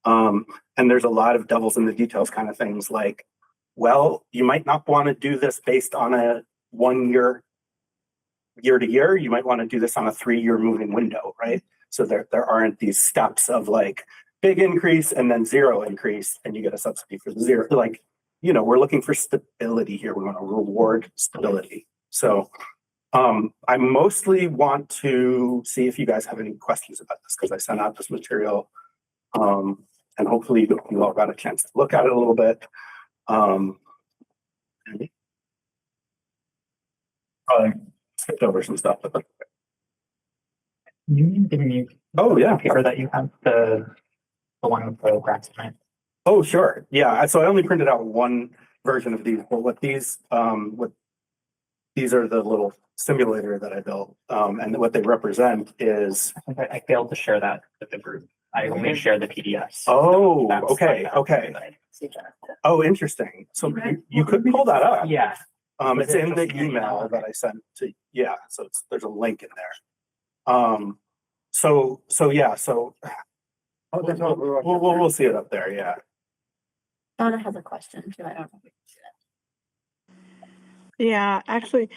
And there's a lot of devils in the details kind of things like, well, you might not want to do this based on a 1 year to year. You might want to do this on a 3-year moving window, right? So there aren't these steps of like big increase and then zero increase and you get a subsidy for the zero. Like, you know, we're looking for stability here. We want to reward stability. So I mostly want to see if you guys have any questions about this because I sent out this material and hopefully you all got a chance to look at it a little bit. skipped over some stuff. You need to give me Oh, yeah. paper that you have the one with the graphs in it. Oh, sure. Yeah. So I only printed out one version of these, but what these are the little simulator that I built. And what they represent is, I think I failed to share that with the group. I only shared the PDFs. oh, That's okay, like- okay. Oh, interesting. So you could pull that up. Yeah. It's in the email that I sent to, yeah, so there's a link in there. So yeah, so Oh, that's what we're. we'll see it up there, yeah. Donna has a question too. I don't know. Yeah, actually,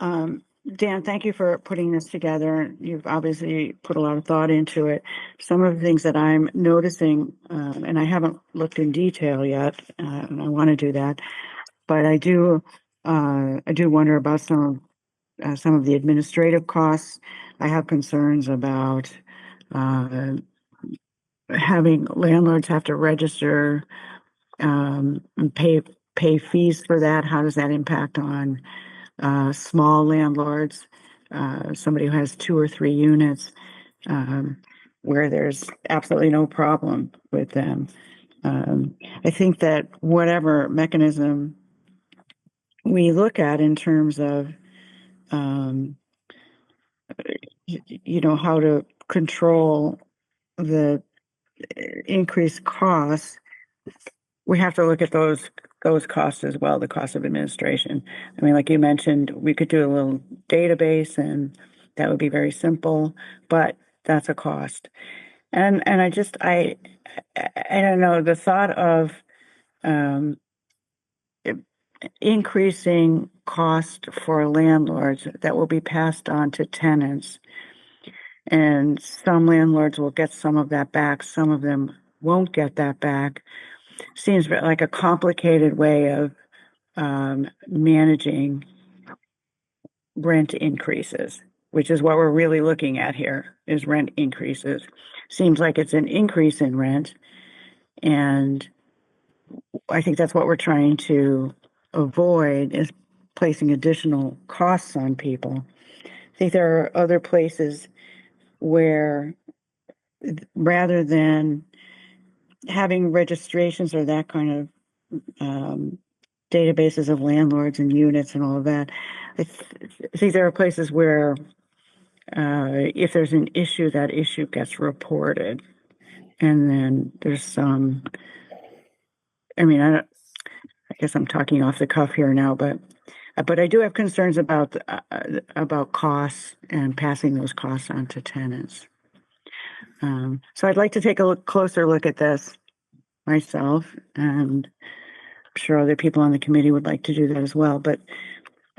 Dan, thank you for putting this together. You've obviously put a lot of thought into it. Some of the things that I'm noticing, and I haven't looked in detail yet, and I want to do that, but I do wonder about some of the administrative costs. I have concerns about having landlords have to register and pay fees for that. How does that impact on small landlords, somebody who has 2 or 3 units, where there's absolutely no problem with them? I think that whatever mechanism we look at in terms of, how to control the increased costs, we have to look at those costs as well, the cost of administration. I mean, like you mentioned, we could do a little database and that would be very simple, but that's a cost. And I don't know, the thought of increasing cost for landlords that will be passed on to tenants. And some landlords will get some of that back, some of them won't get that back. Seems like a complicated way of managing rent increases, which is what we're really looking at here, is rent increases. Seems like it's an increase in rent, and I think that's what we're trying to avoid, is placing additional costs on people. I think there are other places where, rather than having registrations or that kind of databases of landlords and units and all of that, I think there are places where if there's an issue, that issue gets reported, and then there's some. I mean, I guess I'm talking off the cuff here now, but I do have concerns about costs and passing those costs on to tenants. So I'd like to take a closer look at this myself, and I'm sure other people on the committee would like to do that as well. But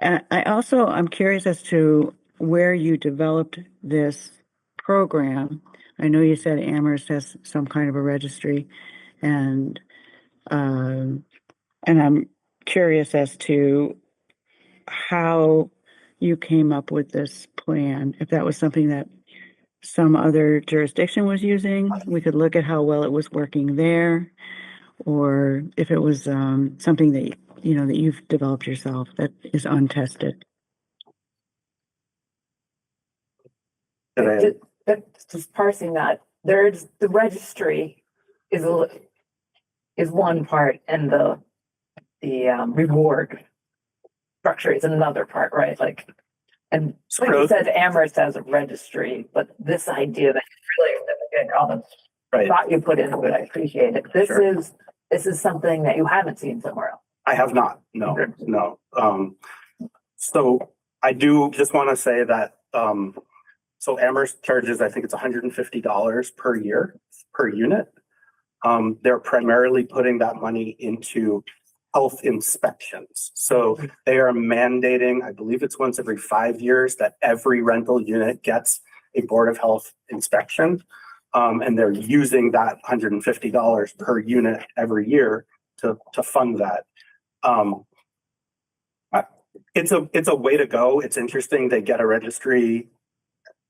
I'm curious as to where you developed this program. I know you said Amherst has some kind of a registry, and I'm curious as to how you came up with this plan. If that was something that some other jurisdiction was using, we could look at how well it was working there, or if it was something that that you've developed yourself that is untested. Just parsing that, there's the registry is one part, and the reward structure is another part, right? Like, and like you said, Amherst has a registry, but this idea that really all the thought you put into it, I appreciate it. This is something that you haven't seen somewhere else. I have not, no. So I do just want to say that, so Amherst charges, I think it's $150 per year per unit. They're primarily putting that money into health inspections. So they are mandating, I believe it's once every 5 years, that every rental unit gets a Board of Health inspection. And they're using that $150 per unit every year to fund that. It's a way to go. It's interesting. They get a registry.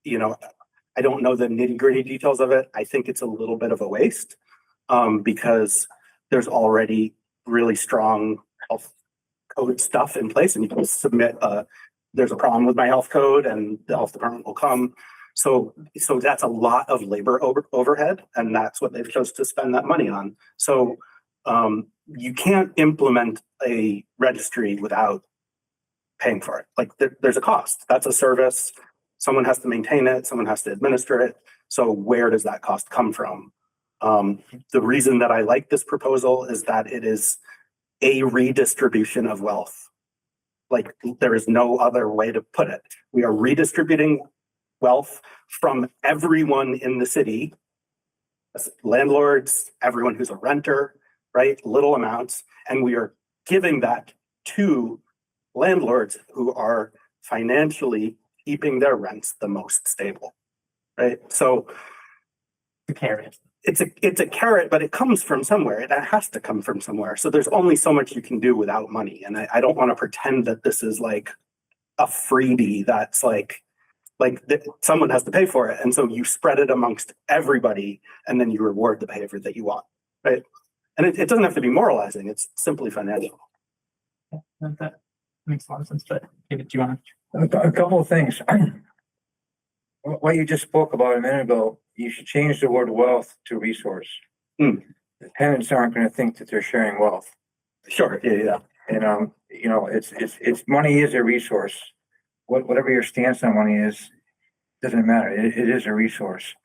I don't know the nitty-gritty details of it. I think it's a little bit of a waste because there's already really strong health code stuff in place, and you can submit a there's a problem with my health code and the health department will come. So that's a lot of labor overhead, and that's what they've chosen to spend that money on. So you can't implement a registry without paying for it. Like there's a cost. That's a service. Someone has to maintain it. Someone has to administer it. So where does that cost come from? The reason that I like this proposal is that it is a redistribution of wealth. Like there is no other way to put it. We are redistributing wealth from everyone in the city, landlords, everyone who's a renter, right? Little amounts. And we are giving that to landlords who are financially keeping their rents the most stable, right? So The carrot. it's a carrot, but it comes from somewhere. It has to come from somewhere. So there's only so much you can do without money. And I don't want to pretend that this is like a freebie that's like someone has to pay for it. And so you spread it amongst everybody and then you reward the behavior that you want, right? And it doesn't have to be moralizing. It's simply financial. Yeah, that makes a lot of sense. But David, do you want to? A couple of things. What you just spoke about a minute ago, you should change the word wealth to resource. Hmm. The tenants aren't going to think that they're sharing wealth. Sure. Yeah. And, it's money is a resource. Whatever your stance on money is, doesn't matter. It is a resource.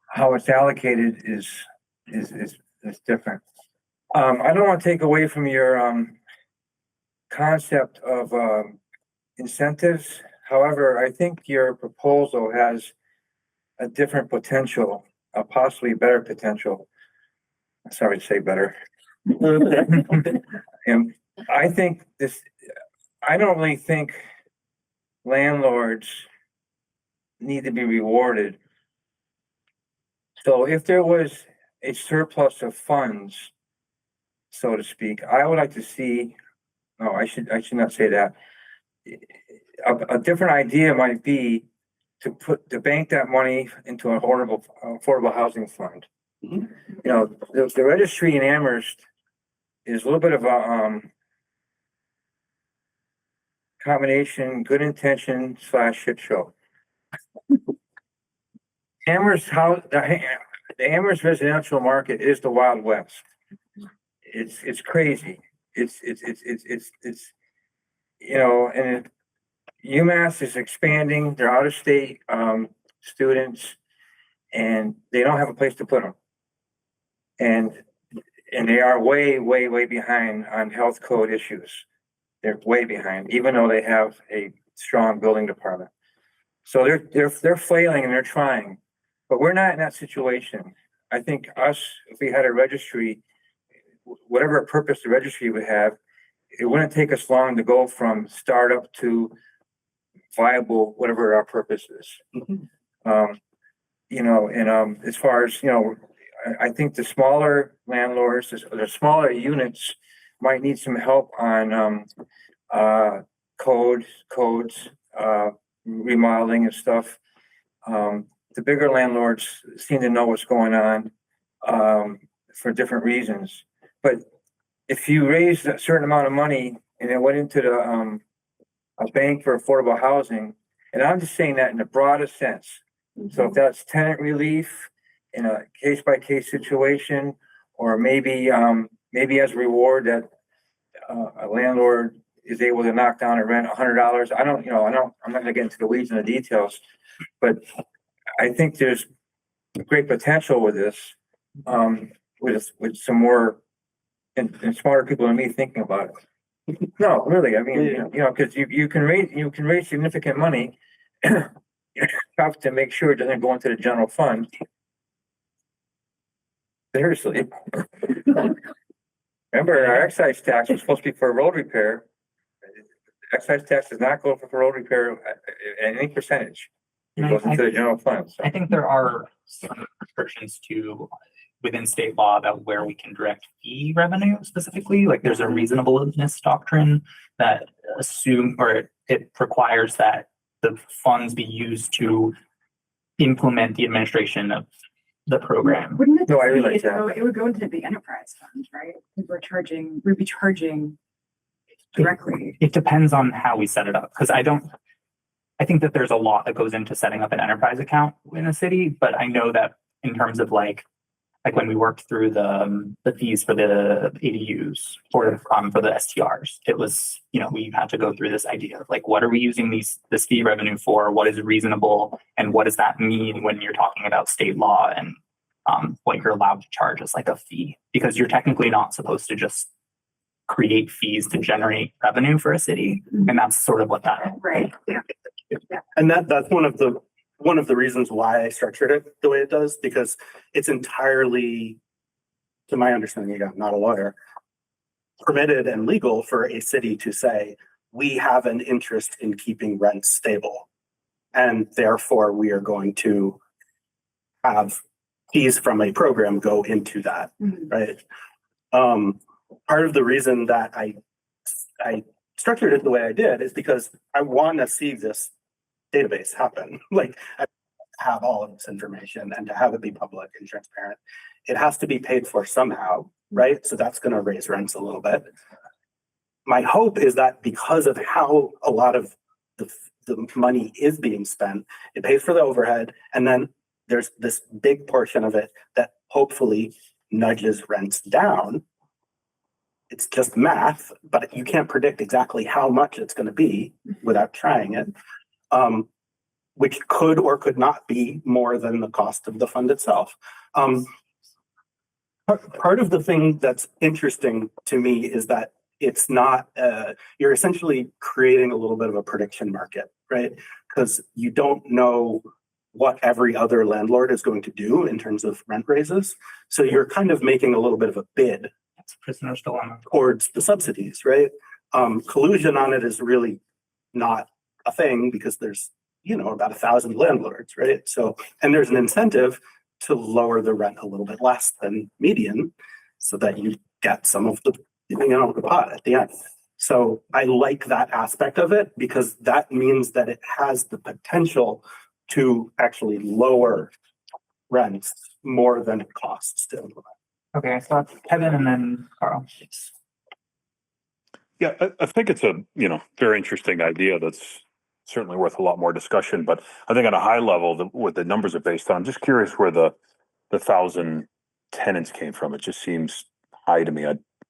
How it's allocated is different. I don't want to take away from your, concept of, incentives. However, I think your proposal has a different potential, a possibly better potential. Sorry to say better. And I think I don't really think landlords need to be rewarded. So if there was a surplus of funds, so to speak, I would like to see, no, I should not say that. A different idea might be to bank that money into an affordable housing fund. Mhm. The registry in Amherst is a little bit of a combination, good intention / shit show. The Amherst residential market is the Wild West. It's crazy. It's and UMass is expanding. They're out of state students, and they don't have a place to put them. And they are way behind on health code issues. They're way behind, even though they have a strong building department. So they're flailing and they're trying, but we're not in that situation. I think if we had a registry, whatever purpose the registry would have, it wouldn't take us long to go from startup to viable, whatever our purpose is. Mhm. As far as, I think the smaller landlords, the smaller units might need some help on codes, remodeling and stuff. The bigger landlords seem to know what's going on for different reasons. But if you raised a certain amount of money and it went into a bank for affordable housing, and I'm just saying that in the broadest sense. So if that's tenant relief in a case-by-case situation, or maybe as a reward that a landlord is able to knock down a rent $100. I'm not gonna get into the weeds and the details, but I think there's great potential with this, with some more and smarter people than me thinking about it. No, really, I mean, because you can raise significant money. You have to make sure it doesn't go into the general fund. Seriously. Remember, our excise tax was supposed to be for road repair. Excise tax does not go for road repair at any percentage. It goes into the general fund. So. I think there are some restrictions within state law about where we can direct fee revenue specifically. Like there's a reasonableness doctrine that it requires that the funds be used to implement the administration of the program. Wouldn't it? No, I realize that. It would go into the enterprise fund, right? Because we'd be charging directly. It depends on how we set it up, because I don't I think that there's a lot that goes into setting up an enterprise account in a city, but I know that in terms of like when we worked through the fees for the ADUs or for the STRs, it was, you know, we had to go through this idea of like, what are we using this fee revenue for? What is reasonable? And what does that mean when you're talking about state law and what you're allowed to charge as like a fee? Because you're technically not supposed to just create fees to generate revenue for a city. And that's sort of what that. Right. Yeah. And that's one of the reasons why I structured it the way it does, because it's entirely, to my understanding, again, I'm not a lawyer, permitted and legal for a city to say, we have an interest in keeping rents stable. And therefore we are going to have fees from a program go into that, right? Part of the reason that I structured it the way I did is because I want to see this database happen. Like, I have all of this information and to have it be public and transparent. It has to be paid for somehow, right? So that's going to raise rents a little bit. My hope is that because of how a lot of the money is being spent, it pays for the overhead, and then there's this big portion of it that hopefully nudges rents down. It's just math, but you can't predict exactly how much it's going to be without trying it, which could or could not be more than the cost of the fund itself. Part of the thing that's interesting to me is that it's not, you're essentially creating a little bit of a prediction market, right? Because you don't know what every other landlord is going to do in terms of rent raises. So you're kind of making a little bit of a bid Prisoner's dilemma towards the subsidies, right? Collusion on it is really not a thing because there's, you know, about 1,000 landlords, right? So, and there's an incentive to lower the rent a little bit less than median so that you get some of the, you know, the pot at the end. So I like that aspect of it because that means that it has the potential to actually lower rents more than it costs to implement. Okay, so Kevin and then Carl. Yeah, I think it's a, you know, very interesting idea that's certainly worth a lot more discussion, but I think at a high level, what the numbers are based on, I'm just curious where the 1,000 tenants came from. It just seems high to me.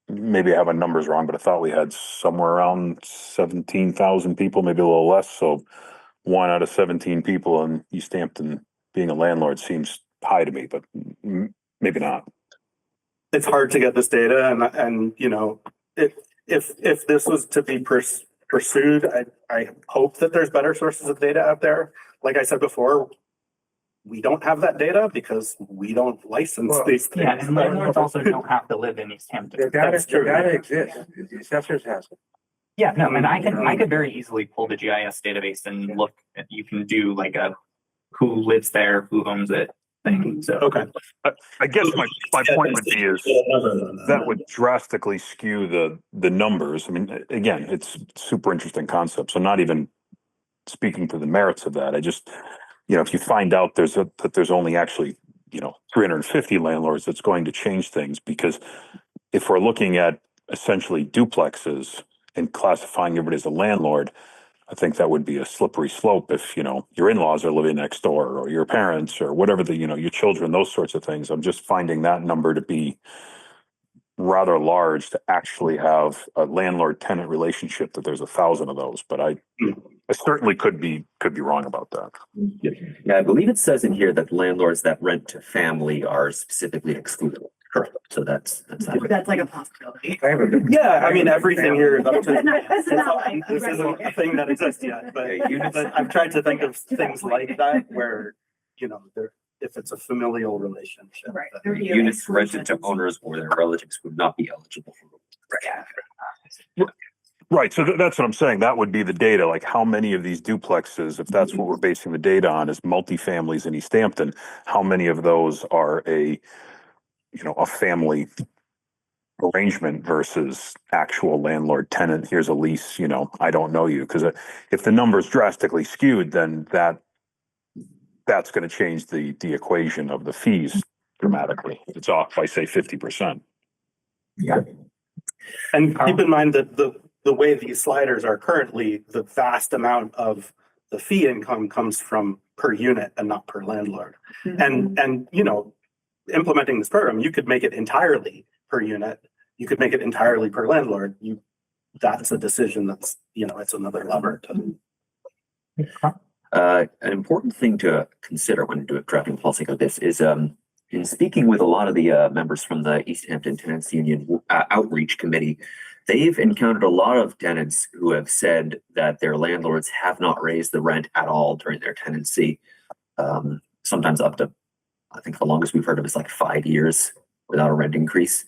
Maybe I have my numbers wrong, but I thought we had somewhere around 17,000 people, maybe a little less. So 1 out of 17 people in Easthampton being a landlord seems high to me, but maybe not. It's hard to get this data, and you know, if this was to be pursued, I hope that there's better sources of data out there. Like I said before, we don't have that data because we don't license these things. Yeah, and landlords also don't have to live in Easthampton. The data exists. The assessors has it. Yeah, no, and I could very easily pull the GIS database and look at, you can do like a who lives there, who owns it thing. So Okay. I guess my point would be is that would drastically skew the numbers. I mean, again, it's super interesting concept. So not even speaking to the merits of that. I just, you know, if you find out that there's only actually, you know, 350 landlords, that's going to change things, because if we're looking at essentially duplexes and classifying everybody as a landlord, I think that would be a slippery slope if, you know, your in-laws are living next door or your parents or whatever you know, your children, those sorts of things. I'm just finding that number to be rather large to actually have a landlord-tenant relationship, that there's 1,000 of those, but I certainly could be wrong about that. Yeah, I believe it says in here that landlords that rent to family are specifically excluded. Correct. So that's like a possibility. Yeah, I mean, everything here is up to, This is not like- this isn't a thing that exists yet, but I've tried to think of things like that where, you know, if it's a familial relationship. Right. then- units rented to owners or their relatives would not be eligible for. Right. So that's what I'm saying. That would be the data. Like, how many of these duplexes, if that's what we're basing the data on, is multifamilies in Easthampton, how many of those are a family arrangement versus actual landlord tenant? Here's a lease, you know, I don't know you. Because if the number's drastically skewed, then that's going to change the equation of the fees dramatically. If it's off by, say, 50%. yeah. And keep in mind that the way these sliders are currently, the vast amount of the fee income comes from per unit and not per landlord. Mm-hmm. And, you know, implementing this program, you could make it entirely per unit. You could make it entirely per landlord. That's a decision that's, you know, it's another lever to. An important thing to consider when drafting policy like this is, in speaking with a lot of the members from the Easthampton Tenants Union Outreach Committee, they've encountered a lot of tenants who have said that their landlords have not raised the rent at all during their tenancy. Sometimes up to, I think the longest we've heard of is like 5 years without a rent increase.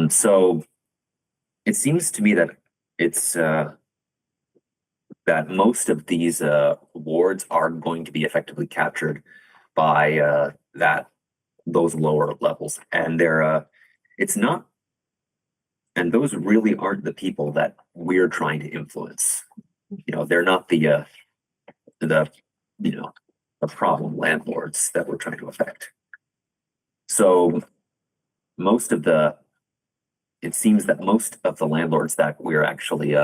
So it seems to me that it's that most of these awards are going to be effectively captured by those lower levels, and it's not, and those really aren't the people that we're trying to influence. You know, they're not the problem landlords that we're trying to affect. So it seems that most of the landlords that we're actually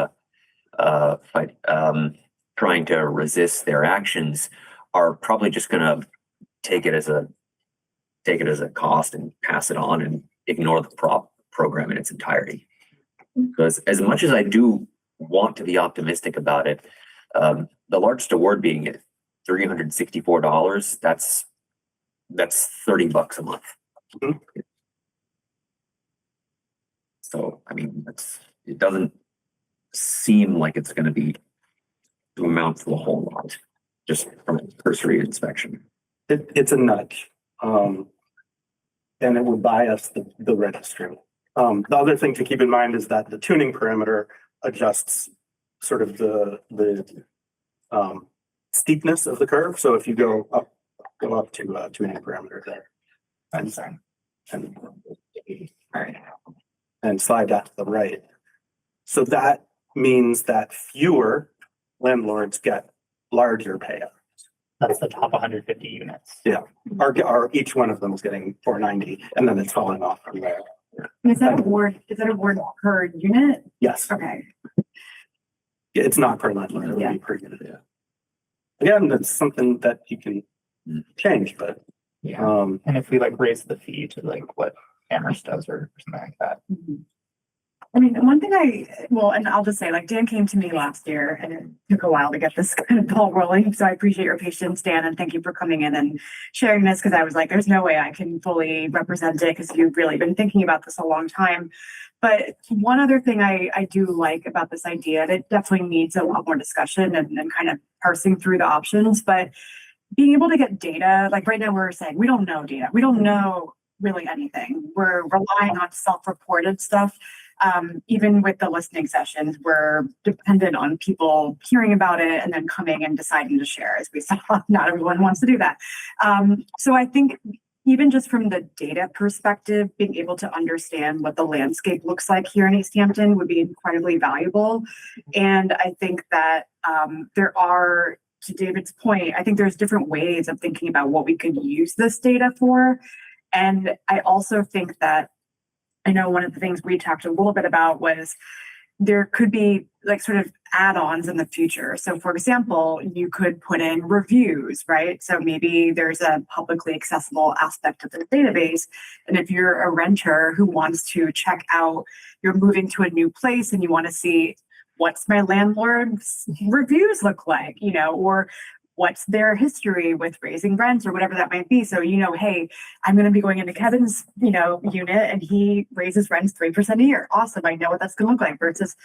trying to resist their actions are probably just going to take it as a cost and pass it on and ignore the program in its entirety. Because as much as I do want to be optimistic about it, the largest award being at $364, that's $30 a month. Mhm. So I mean, it doesn't seem like it's going to amount to a whole lot just from a cursory inspection. It's a nudge. And it would bias the registry. The other thing to keep in mind is that the tuning parameter adjusts sort of the steepness of the curve. So if you go up to a tuning parameter there and slide that to the right. So that means that fewer landlords get larger payouts. That's the top 150 units. Yeah, each one of them is getting 490, and then it's falling off from there. And is that award per unit? Yes, Okay. it's not per landlord, it would be per unit. Yeah. Again, that's something that you can change, but And if we like raise the fee to like what Amherst does or something like that. I mean, one thing and I'll just say, like, Dan came to me last year and it took a while to get this kind of ball rolling. So I appreciate your patience, Dan, and thank you for coming in and sharing this, because I was like, there's no way I can fully represent it because you've really been thinking about this a long time. But one other thing I do like about this idea, and it definitely needs a lot more discussion and kind of parsing through the options, but being able to get data, like right now we're saying, we don't know data. We don't know really anything. We're relying on self-reported stuff. Even with the listening sessions, we're dependent on people hearing about it and then coming and deciding to share, as we saw. Not everyone wants to do that. So I think even just from the data perspective, being able to understand what the landscape looks like here in Easthampton would be incredibly valuable. And I think that there are, to David's point, I think there's different ways of thinking about what we could use this data for. And I also think that, I know one of the things we talked a little bit about was there could be like sort of add-ons in the future. So for example, you could put in reviews, right? So maybe there's a publicly accessible aspect of the database. And if you're a renter who wants to check out, you're moving to a new place and you want to see what's my landlord's reviews look like, or what's their history with raising rents or whatever that might be. So, hey, I'm going to be going into Kevin's, unit and he raises rents 3% a year. Awesome. I know what that's going to look like versus,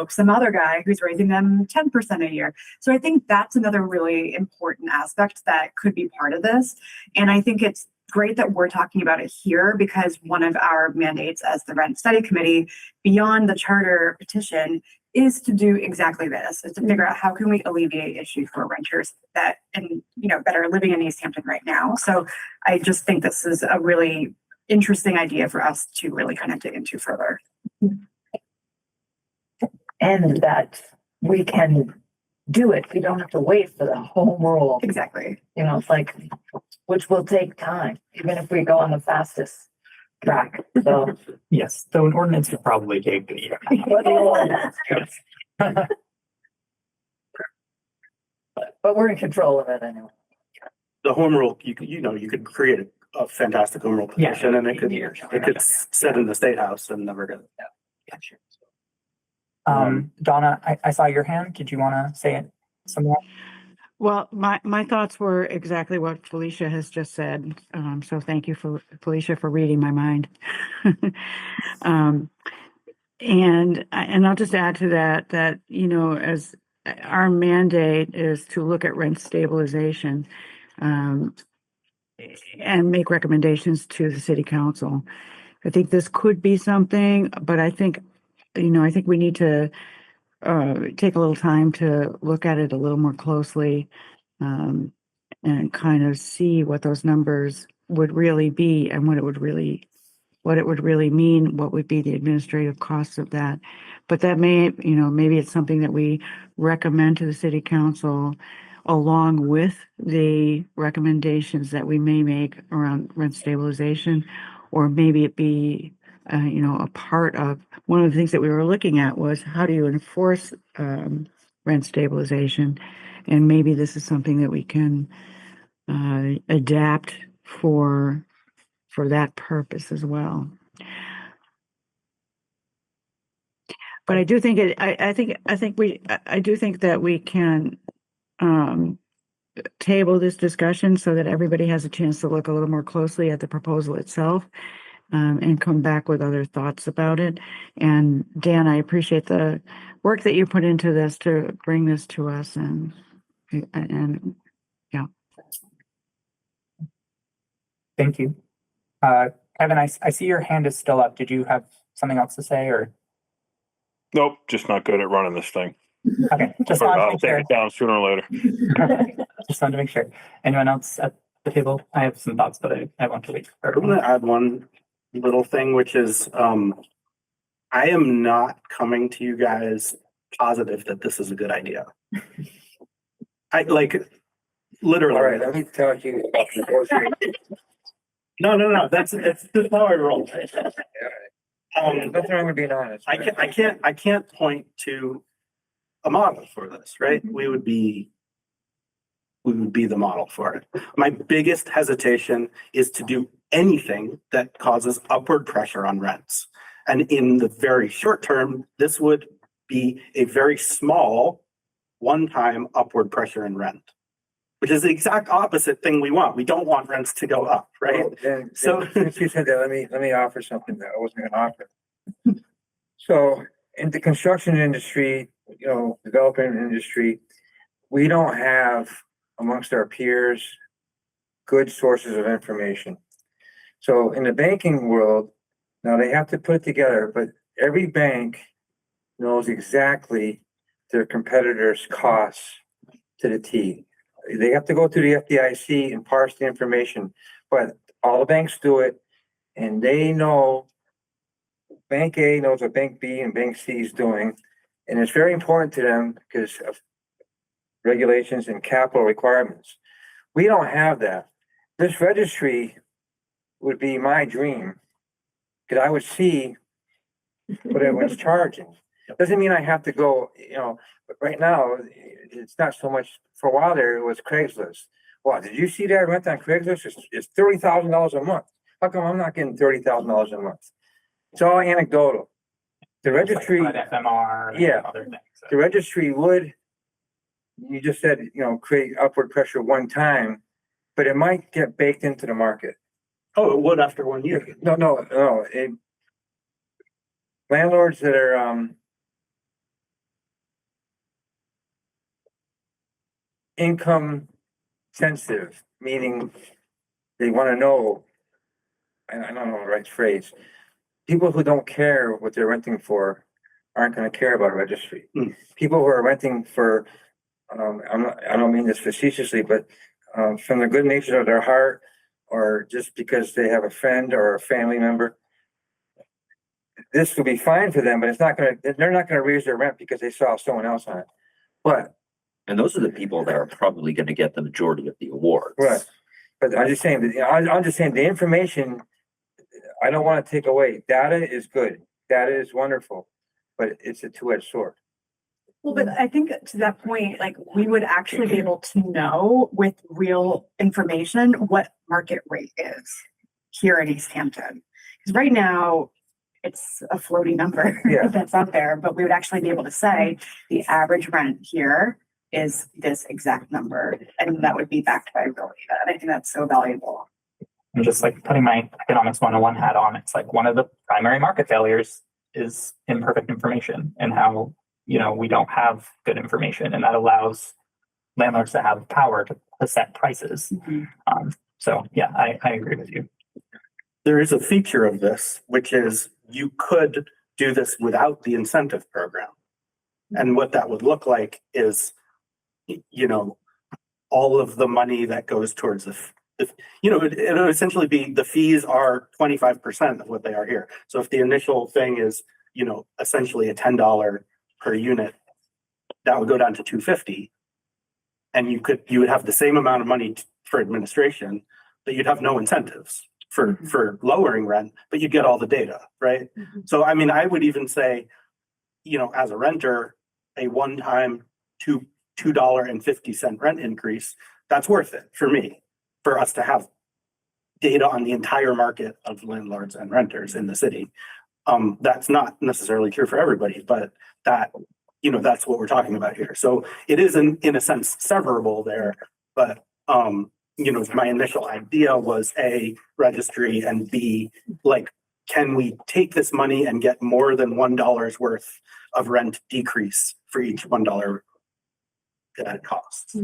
some other guy who's raising them 10% a year. So I think that's another really important aspect that could be part of this. And I think it's great that we're talking about it here, because one of our mandates as the Rent Study Committee, beyond the charter petition, is to do exactly this, is to figure out how can we alleviate issues for renters that are living in Easthampton right now. So I just think this is a really interesting idea for us to really kind of dig into further. And that we can do it. We don't have to wait for the home rule. Exactly. It's like, which will take time, even if we go on the fastest track. So Yes, so an ordinance would probably take a year. But we're in control of it anyway. The home rule, you could create a fantastic home rule Yeah. petition and it could sit in the state house and never get. Donna, I saw your hand. Did you want to say it some more? Well, my thoughts were exactly what Felicia has just said. So thank you for Felicia for reading my mind. And I'll just add to that, as our mandate is to look at rent stabilization, and make recommendations to the city council. I think this could be something, but I think we need to take a little time to look at it a little more closely, and kind of see what those numbers would really be and what it would really mean, what would be the administrative costs of that. But that maybe it's something that we recommend to the city council along with the recommendations that we may make around rent stabilization, or maybe it be a part of one of the things that we were looking at was how do you enforce rent stabilization, and maybe this is something that we can adapt for that purpose as well. But I do think I do think that we can table this discussion so that everybody has a chance to look a little more closely at the proposal itself, and come back with other thoughts about it. And Dan, I appreciate the work that you put into this to bring this to us, and yeah. Thank you. Kevin, I see your hand is still up. Did you have something else to say, or? Nope, just not good at running this thing. Okay, just Or wanted to I'll make take sure. it down sooner or later. Just wanted to make sure. Anyone else at the table? I have some thoughts, but I want to wait. I'm gonna add one little thing, which is, I am not coming to you guys positive that this is a good idea. I literally. All right, let me tell you. No, that's how I roll. Nothing wrong with being honest. I can't point to a model for this, right? We would be the model for it. My biggest hesitation is to do anything that causes upward pressure on rents. And in the very short term, this would be a very small one-time upward pressure in rent, which is the exact opposite thing we want. We don't want rents to go up, right? Well, So- since you said that, let me offer something that I wasn't gonna offer. So in the construction industry, development industry, we don't have amongst our peers good sources of information. So in the banking world, now they have to put it together, but every bank knows exactly their competitors' costs to the T. They have to go through the FDIC and parse the information, but all the banks do it, and they know Bank A knows what Bank B and Bank C is doing, and it's very important to them because of regulations and capital requirements. We don't have that. This registry would be my dream, because I would see what everyone's charging. Doesn't mean I have to go, but right now, it's not so much. For a while there, it was Craigslist. Wow, did you see that rent on Craigslist? It's $30,000 a month. How come I'm not getting $30,000 a month? It's all anecdotal. The registry, Like FMR, and Yeah. other things. the registry would, you just said, create upward pressure one time, but it might get baked into the market. Oh, it would after 1 year. No. Landlords that are, income sensitive, meaning they want to know, and I don't know the right phrase. People who don't care what they're renting for aren't going to care about a registry. People who are renting for, I don't mean this facetiously, but from the good nature of their heart, or just because they have a friend or a family member, this will be fine for them, but they're not going to raise their rent because they saw someone else on it. But And those are the people that are probably going to get the majority of the awards. right. But I'm just saying the information, I don't want to take away. Data is good. Data is wonderful, but it's a two-edged sword. Well, but I think to that point, like, we would actually be able to know with real information what market rate is here in East Hampton. Because right now, it's a floating number Yeah. that's out there, but we would actually be able to say the average rent here is this exact number, and that would be backed by real data. And I think that's so valuable. I'm just like putting my economics 101 hat on. It's like one of the primary market failures is imperfect information and how, you know, we don't have good information, and that allows landlords to have power to set prices. So yeah, I agree with you. There is a feature of this, which is you could do this without the incentive program. And what that would look like is, you know, all of the money that goes towards you know, it would essentially be the fees are 25% of what they are here. So if the initial thing is, you know, essentially a $10 per unit, that would go down to $250. And you would have the same amount of money for administration, but you'd have no incentives for lowering rent, but you'd get all the data, right? So, I mean, I would even say, you know, as a renter, a one-time $2.50 rent increase, that's worth it for me, for us to have data on the entire market of landlords and renters in the city. That's not necessarily true for everybody, but that, you know, that's what we're talking about here. So it is in a sense severable there, but you know, my initial idea was A, registry, and B, like, can we take this money and get more than $1 worth of rent decrease for each $1 that it costs?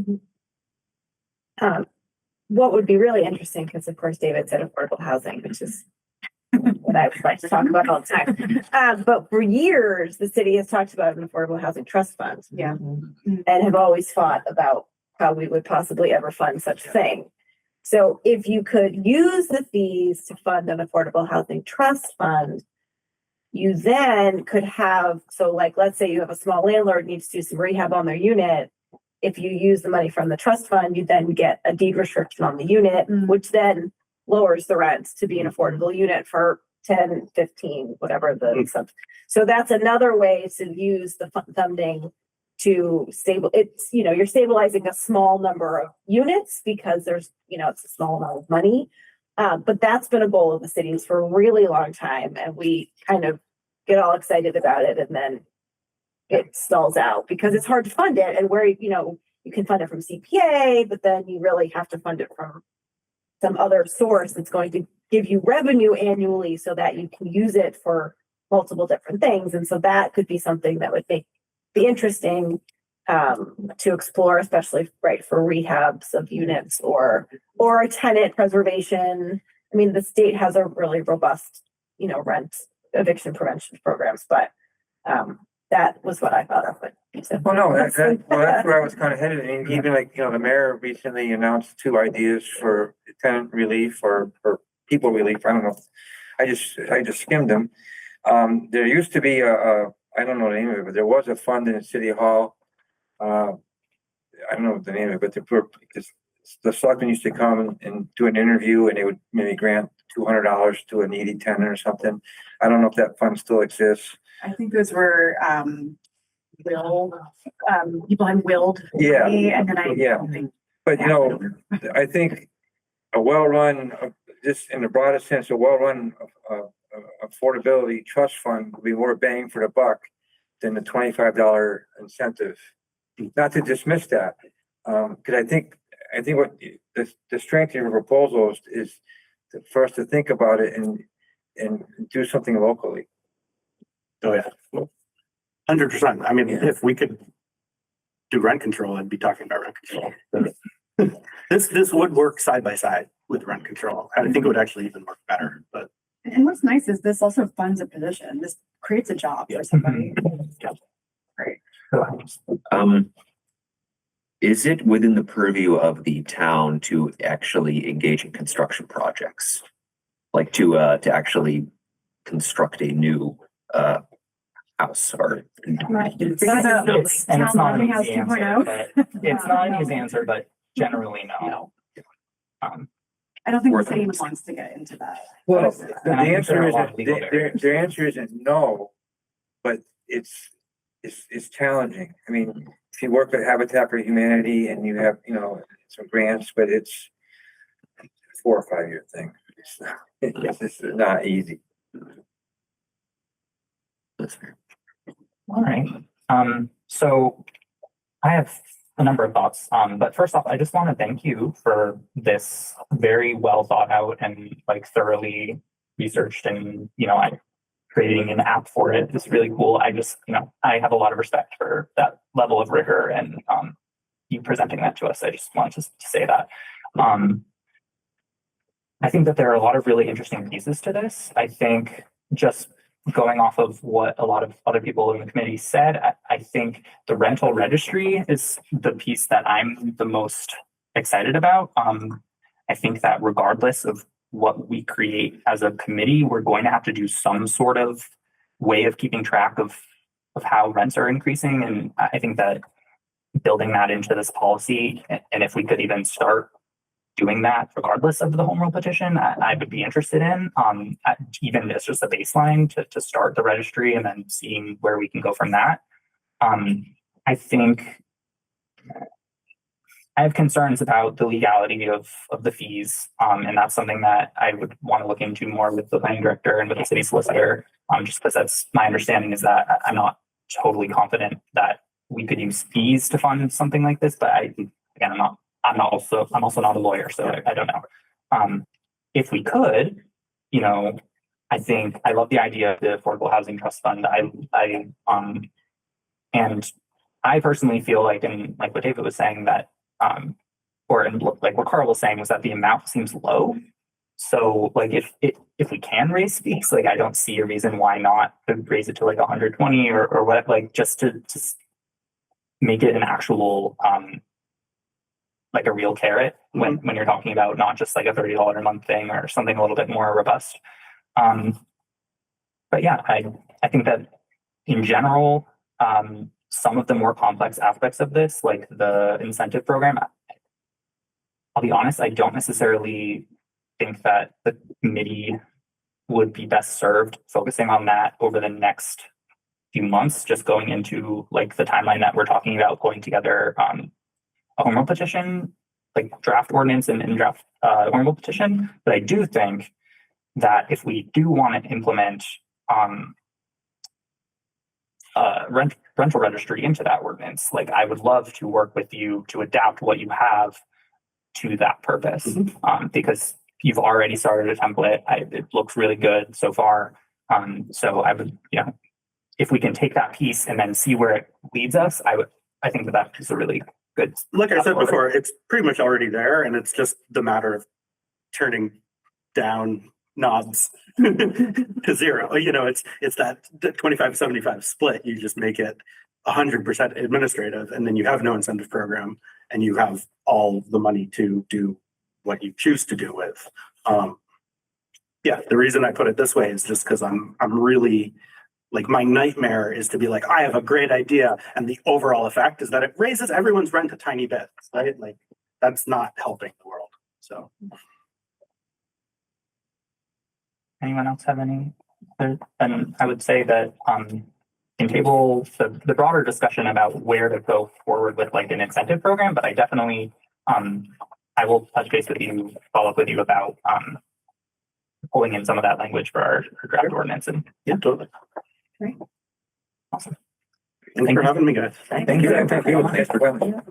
What would be really interesting, because of course David said affordable housing, which is what I would like to talk about all the time. But for years, the city has talked about an affordable housing trust fund. Yeah. And have always fought about how we would possibly ever fund such a thing. So if you could use the fees to fund an affordable housing trust fund, you then could have, so like, let's say you have a small landlord needs to do some rehab on their unit. If you use the money from the trust fund, you then get a deed restriction on the unit, which then lowers the rent to be an affordable unit for 10, 15, whatever the so that's another way to use the funding to it's, you know, you're stabilizing a small number of units because there's, you know, it's a small amount of money. But that's been a goal of the cities for a really long time. And we kind of get all excited about it, and then it stalls out because it's hard to fund it. And where, you know, you can fund it from CPA, but then you really have to fund it from some other source that's going to give you revenue annually so that you can use it for multiple different things. And so that could be something that would be interesting to explore, especially right for rehabs of units or a tenant preservation. I mean, the state has a really robust, you know, rent eviction prevention programs, but that was what I thought of it. So, Well, no, that's where I was kind of headed. And even like, you know, the mayor recently announced 2 ideas for tenant relief or people relief. I don't know. I just skimmed them. There used to be I don't know the name of it, but there was a fund in City Hall. I don't know the name of it, but the selectmen used to come and do an interview, and they would maybe grant $200 to a needy tenant or something. I don't know if that fund still exists. I think those were people had willed. Yeah. Money, and then But you know, I think a well-run, just in the broadest sense, a well-run affordability trust fund would be more bang for the buck than the $25 incentive. Not to dismiss that, because I think what the strength of your proposal is for us to think about it and do something locally. Oh yeah, 100%. I mean, if we could do rent control, I'd be talking about rent control. This would work side by side with rent control. I think it would actually even work better. But and what's nice is this also funds a position. This creates a job for somebody. Great. Is it within the purview of the town to actually engage in construction projects? Like to actually construct a new house or It's not an easy answer, but it's not an easy answer, but generally no. I don't think the city wants to get into that. Well, the answer isn't no, but it's is challenging. I mean, if you work with Habitat for Humanity and you have, you know, some grants, but it's a 4 or 5 year thing. It's not easy. That's fair. All right. So I have a number of thoughts. But first off, I just want to thank you for this very well thought out and like thoroughly researched, and creating an app for it is really cool. I just, I have a lot of respect for that level of rigor and you presenting that to us. I just wanted to say that. I think that there are a lot of really interesting pieces to this. I think just going off of what a lot of other people in the committee said, I think the rental registry is the piece that I'm the most excited about. I think that regardless of what we create as a committee, we're going to have to do some sort of way of keeping track of how rents are increasing. And I think that building that into this policy, and if we could even start doing that regardless of the home rule petition, I would be interested in, even as just a baseline to start the registry and then seeing where we can go from that. I think I have concerns about the legality of the fees, and that's something that I would want to look into more with the planning director and with the city solicitor, just because that's my understanding is that I'm not totally confident that we could use fees to fund something like this, but I'm also not a lawyer, so I don't know. If we could, I think I love the idea of the Affordable Housing Trust Fund. And I personally feel like, and like what David was saying, that like what Carl was saying was that the amount seems low. So like if we can raise fees, like I don't see a reason why not raise it to like 120 or what, like just to make it an actual like a real carrot when you're talking about not just like a $30 a month thing or something a little bit more robust. But yeah, I think that in general, some of the more complex aspects of this, like the incentive program, I'll be honest, I don't necessarily think that the committee would be best served focusing on that over the next few months, just going into like the timeline that we're talking about, pulling together a home rule petition, like draft ordinance and draft home rule petition. But I do think that if we do want to implement rental registry into that ordinance, like I would love to work with you to adapt what you have to that purpose, because you've already started a template. It looks really good so far. So I would, if we can take that piece and then see where it leads us, I think that is a really good. Like I said before, it's pretty much already there, and it's just the matter of turning down knobs to zero. It's that 25-75 split. You just make it 100% administrative, and then you have no incentive program, and you have all the money to do what you choose to do with. Yeah, the reason I put it this way is just because I'm really, like, my nightmare is to be like, I have a great idea, and the overall effect is that it raises everyone's rent a tiny bit, right? Like, that's not helping the world. So, anyone else have any? And I would say that in table the broader discussion about where to go forward with like an incentive program, but I definitely I will touch base with you, follow up with you about pulling in some of that language for our draft ordinance. And yeah, totally. Great. Awesome. Thanks for having me, guys. Thank you. Thanks for coming.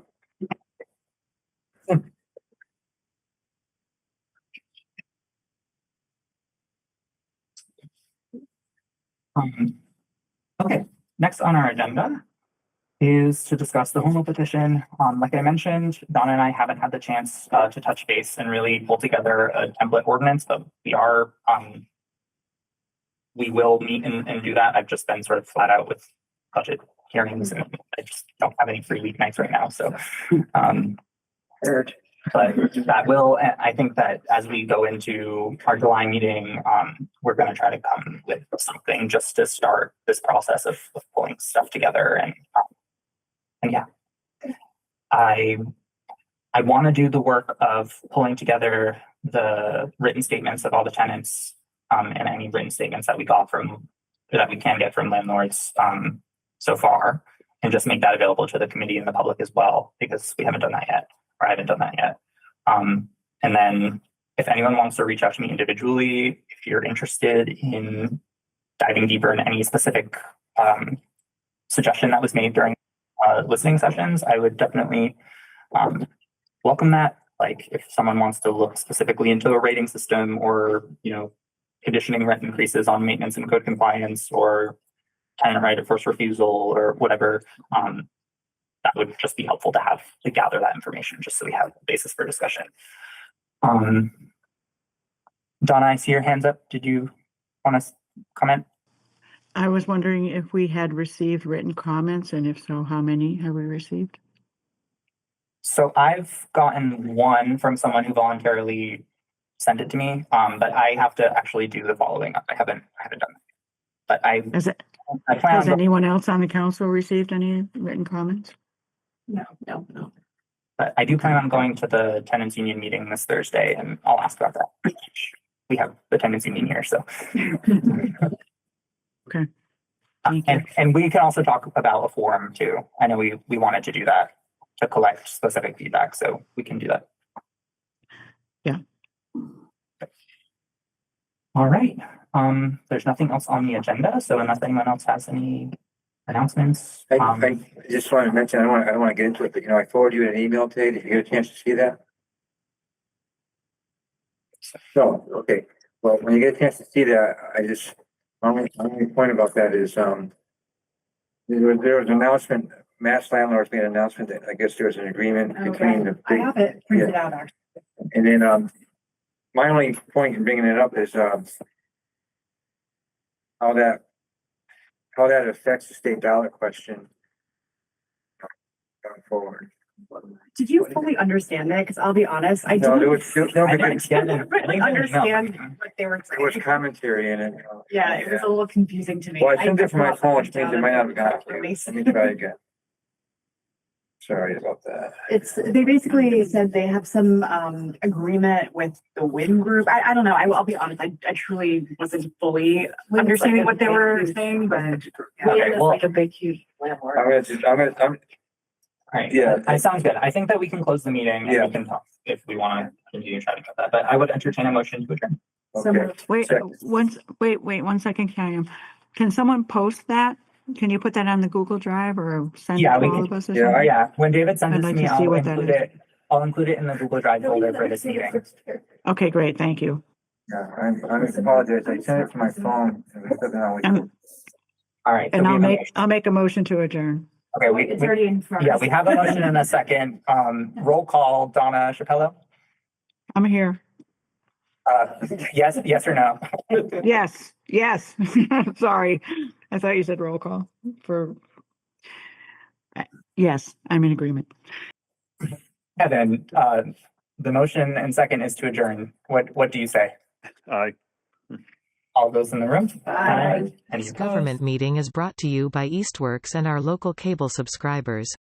Okay, next on our agenda is to discuss the home rule petition. Like I mentioned, Donna and I haven't had the chance to touch base and really pull together a template ordinance, but we will meet and do that. I've just been sort of flat out with budget hearings, and I just don't have any free weeknights right now. So, but that will, I think that as we go into our July meeting, we're going to try to come with something just to start this process of pulling stuff together. And yeah, I want to do the work of pulling together the written statements of all the tenants and any written statements that we can get from landlords so far and just make that available to the committee and the public as well, because we haven't done that yet, or I haven't done that yet. And then if anyone wants to reach out to me individually, if you're interested in diving deeper in any specific suggestion that was made during listening sessions, I would definitely welcome that. Like if someone wants to look specifically into a rating system, or, you know, conditioning rent increases on maintenance and code compliance, or tenant right of first refusal, or whatever, that would just be helpful to have, to gather that information, just so we have a basis for discussion. Donna, I see your hands up. Did you want to comment? I was wondering if we had received written comments, and if so, how many have we received? So I've gotten one from someone who voluntarily sent it to me, but I have to actually do the following up. I haven't done that. But I plan Has on anyone else on the council received any written comments? No. but I do plan on going to the tenants union meeting this Thursday, and I'll ask about that. We have the tenants union here, so. Okay. Thank you. And we can also talk about a forum too. I know we wanted to do that to collect specific feedback, so we can do that. Yeah. All right. There's nothing else on the agenda, so unless anyone else has any announcements. I just want to mention, I don't want to get into it, but I forwarded you an email today. Did you get a chance to see that? So, okay. Well, when you get a chance to see that, my only point about that is, there was an announcement, Mass Landlords made an announcement that I guess there was an agreement between the. I have it printed out actually. And then, my only point in bringing it up is, how that affects the state dollar question going forward. Did you fully understand it? Because I'll be honest, I No, didn't. I didn't really understand what they were There was saying. commentary in it. Yeah, it was a little confusing to me. Well, I sent it from my brought phone, that which means down it might not have and got to you. Let me try again. Sorry about that. They basically said they have some agreement with the Win Group. I don't know. I'll be honest. I truly wasn't fully understanding what they were saying, but Okay, well, like a big, huge landlord. all right. Yeah. That sounds good. I think that we can close the meeting and Yeah. we can talk if we want to continue trying to get that, but I would entertain a motion to adjourn. Okay. Wait, wait 1 second, can someone post that? Can you put that on the Google Drive or send it Yeah, to we all can. of us or Yeah, something? Yeah, when David sends I'd it to like me, to see I'll what that include is. it. I'll include it in the Google Drive folder for this meeting. Okay, great, thank you. Yeah, I apologize. I sent it to my phone. And it doesn't always- And, All right. so and we have a I'll make a motion to adjourn. Okay, it's already in front. yeah, we have a motion in a second. Roll call, Donna Chappello. I'm here. Yes or no? Yes. Sorry. I thought you said roll call for. Yes, I'm in agreement. Kevin, the motion and second is to adjourn. What do you say? Aye. All those in the room? Aye. Any This opposed? government meeting is brought to you by Eastworks and our local cable subscribers.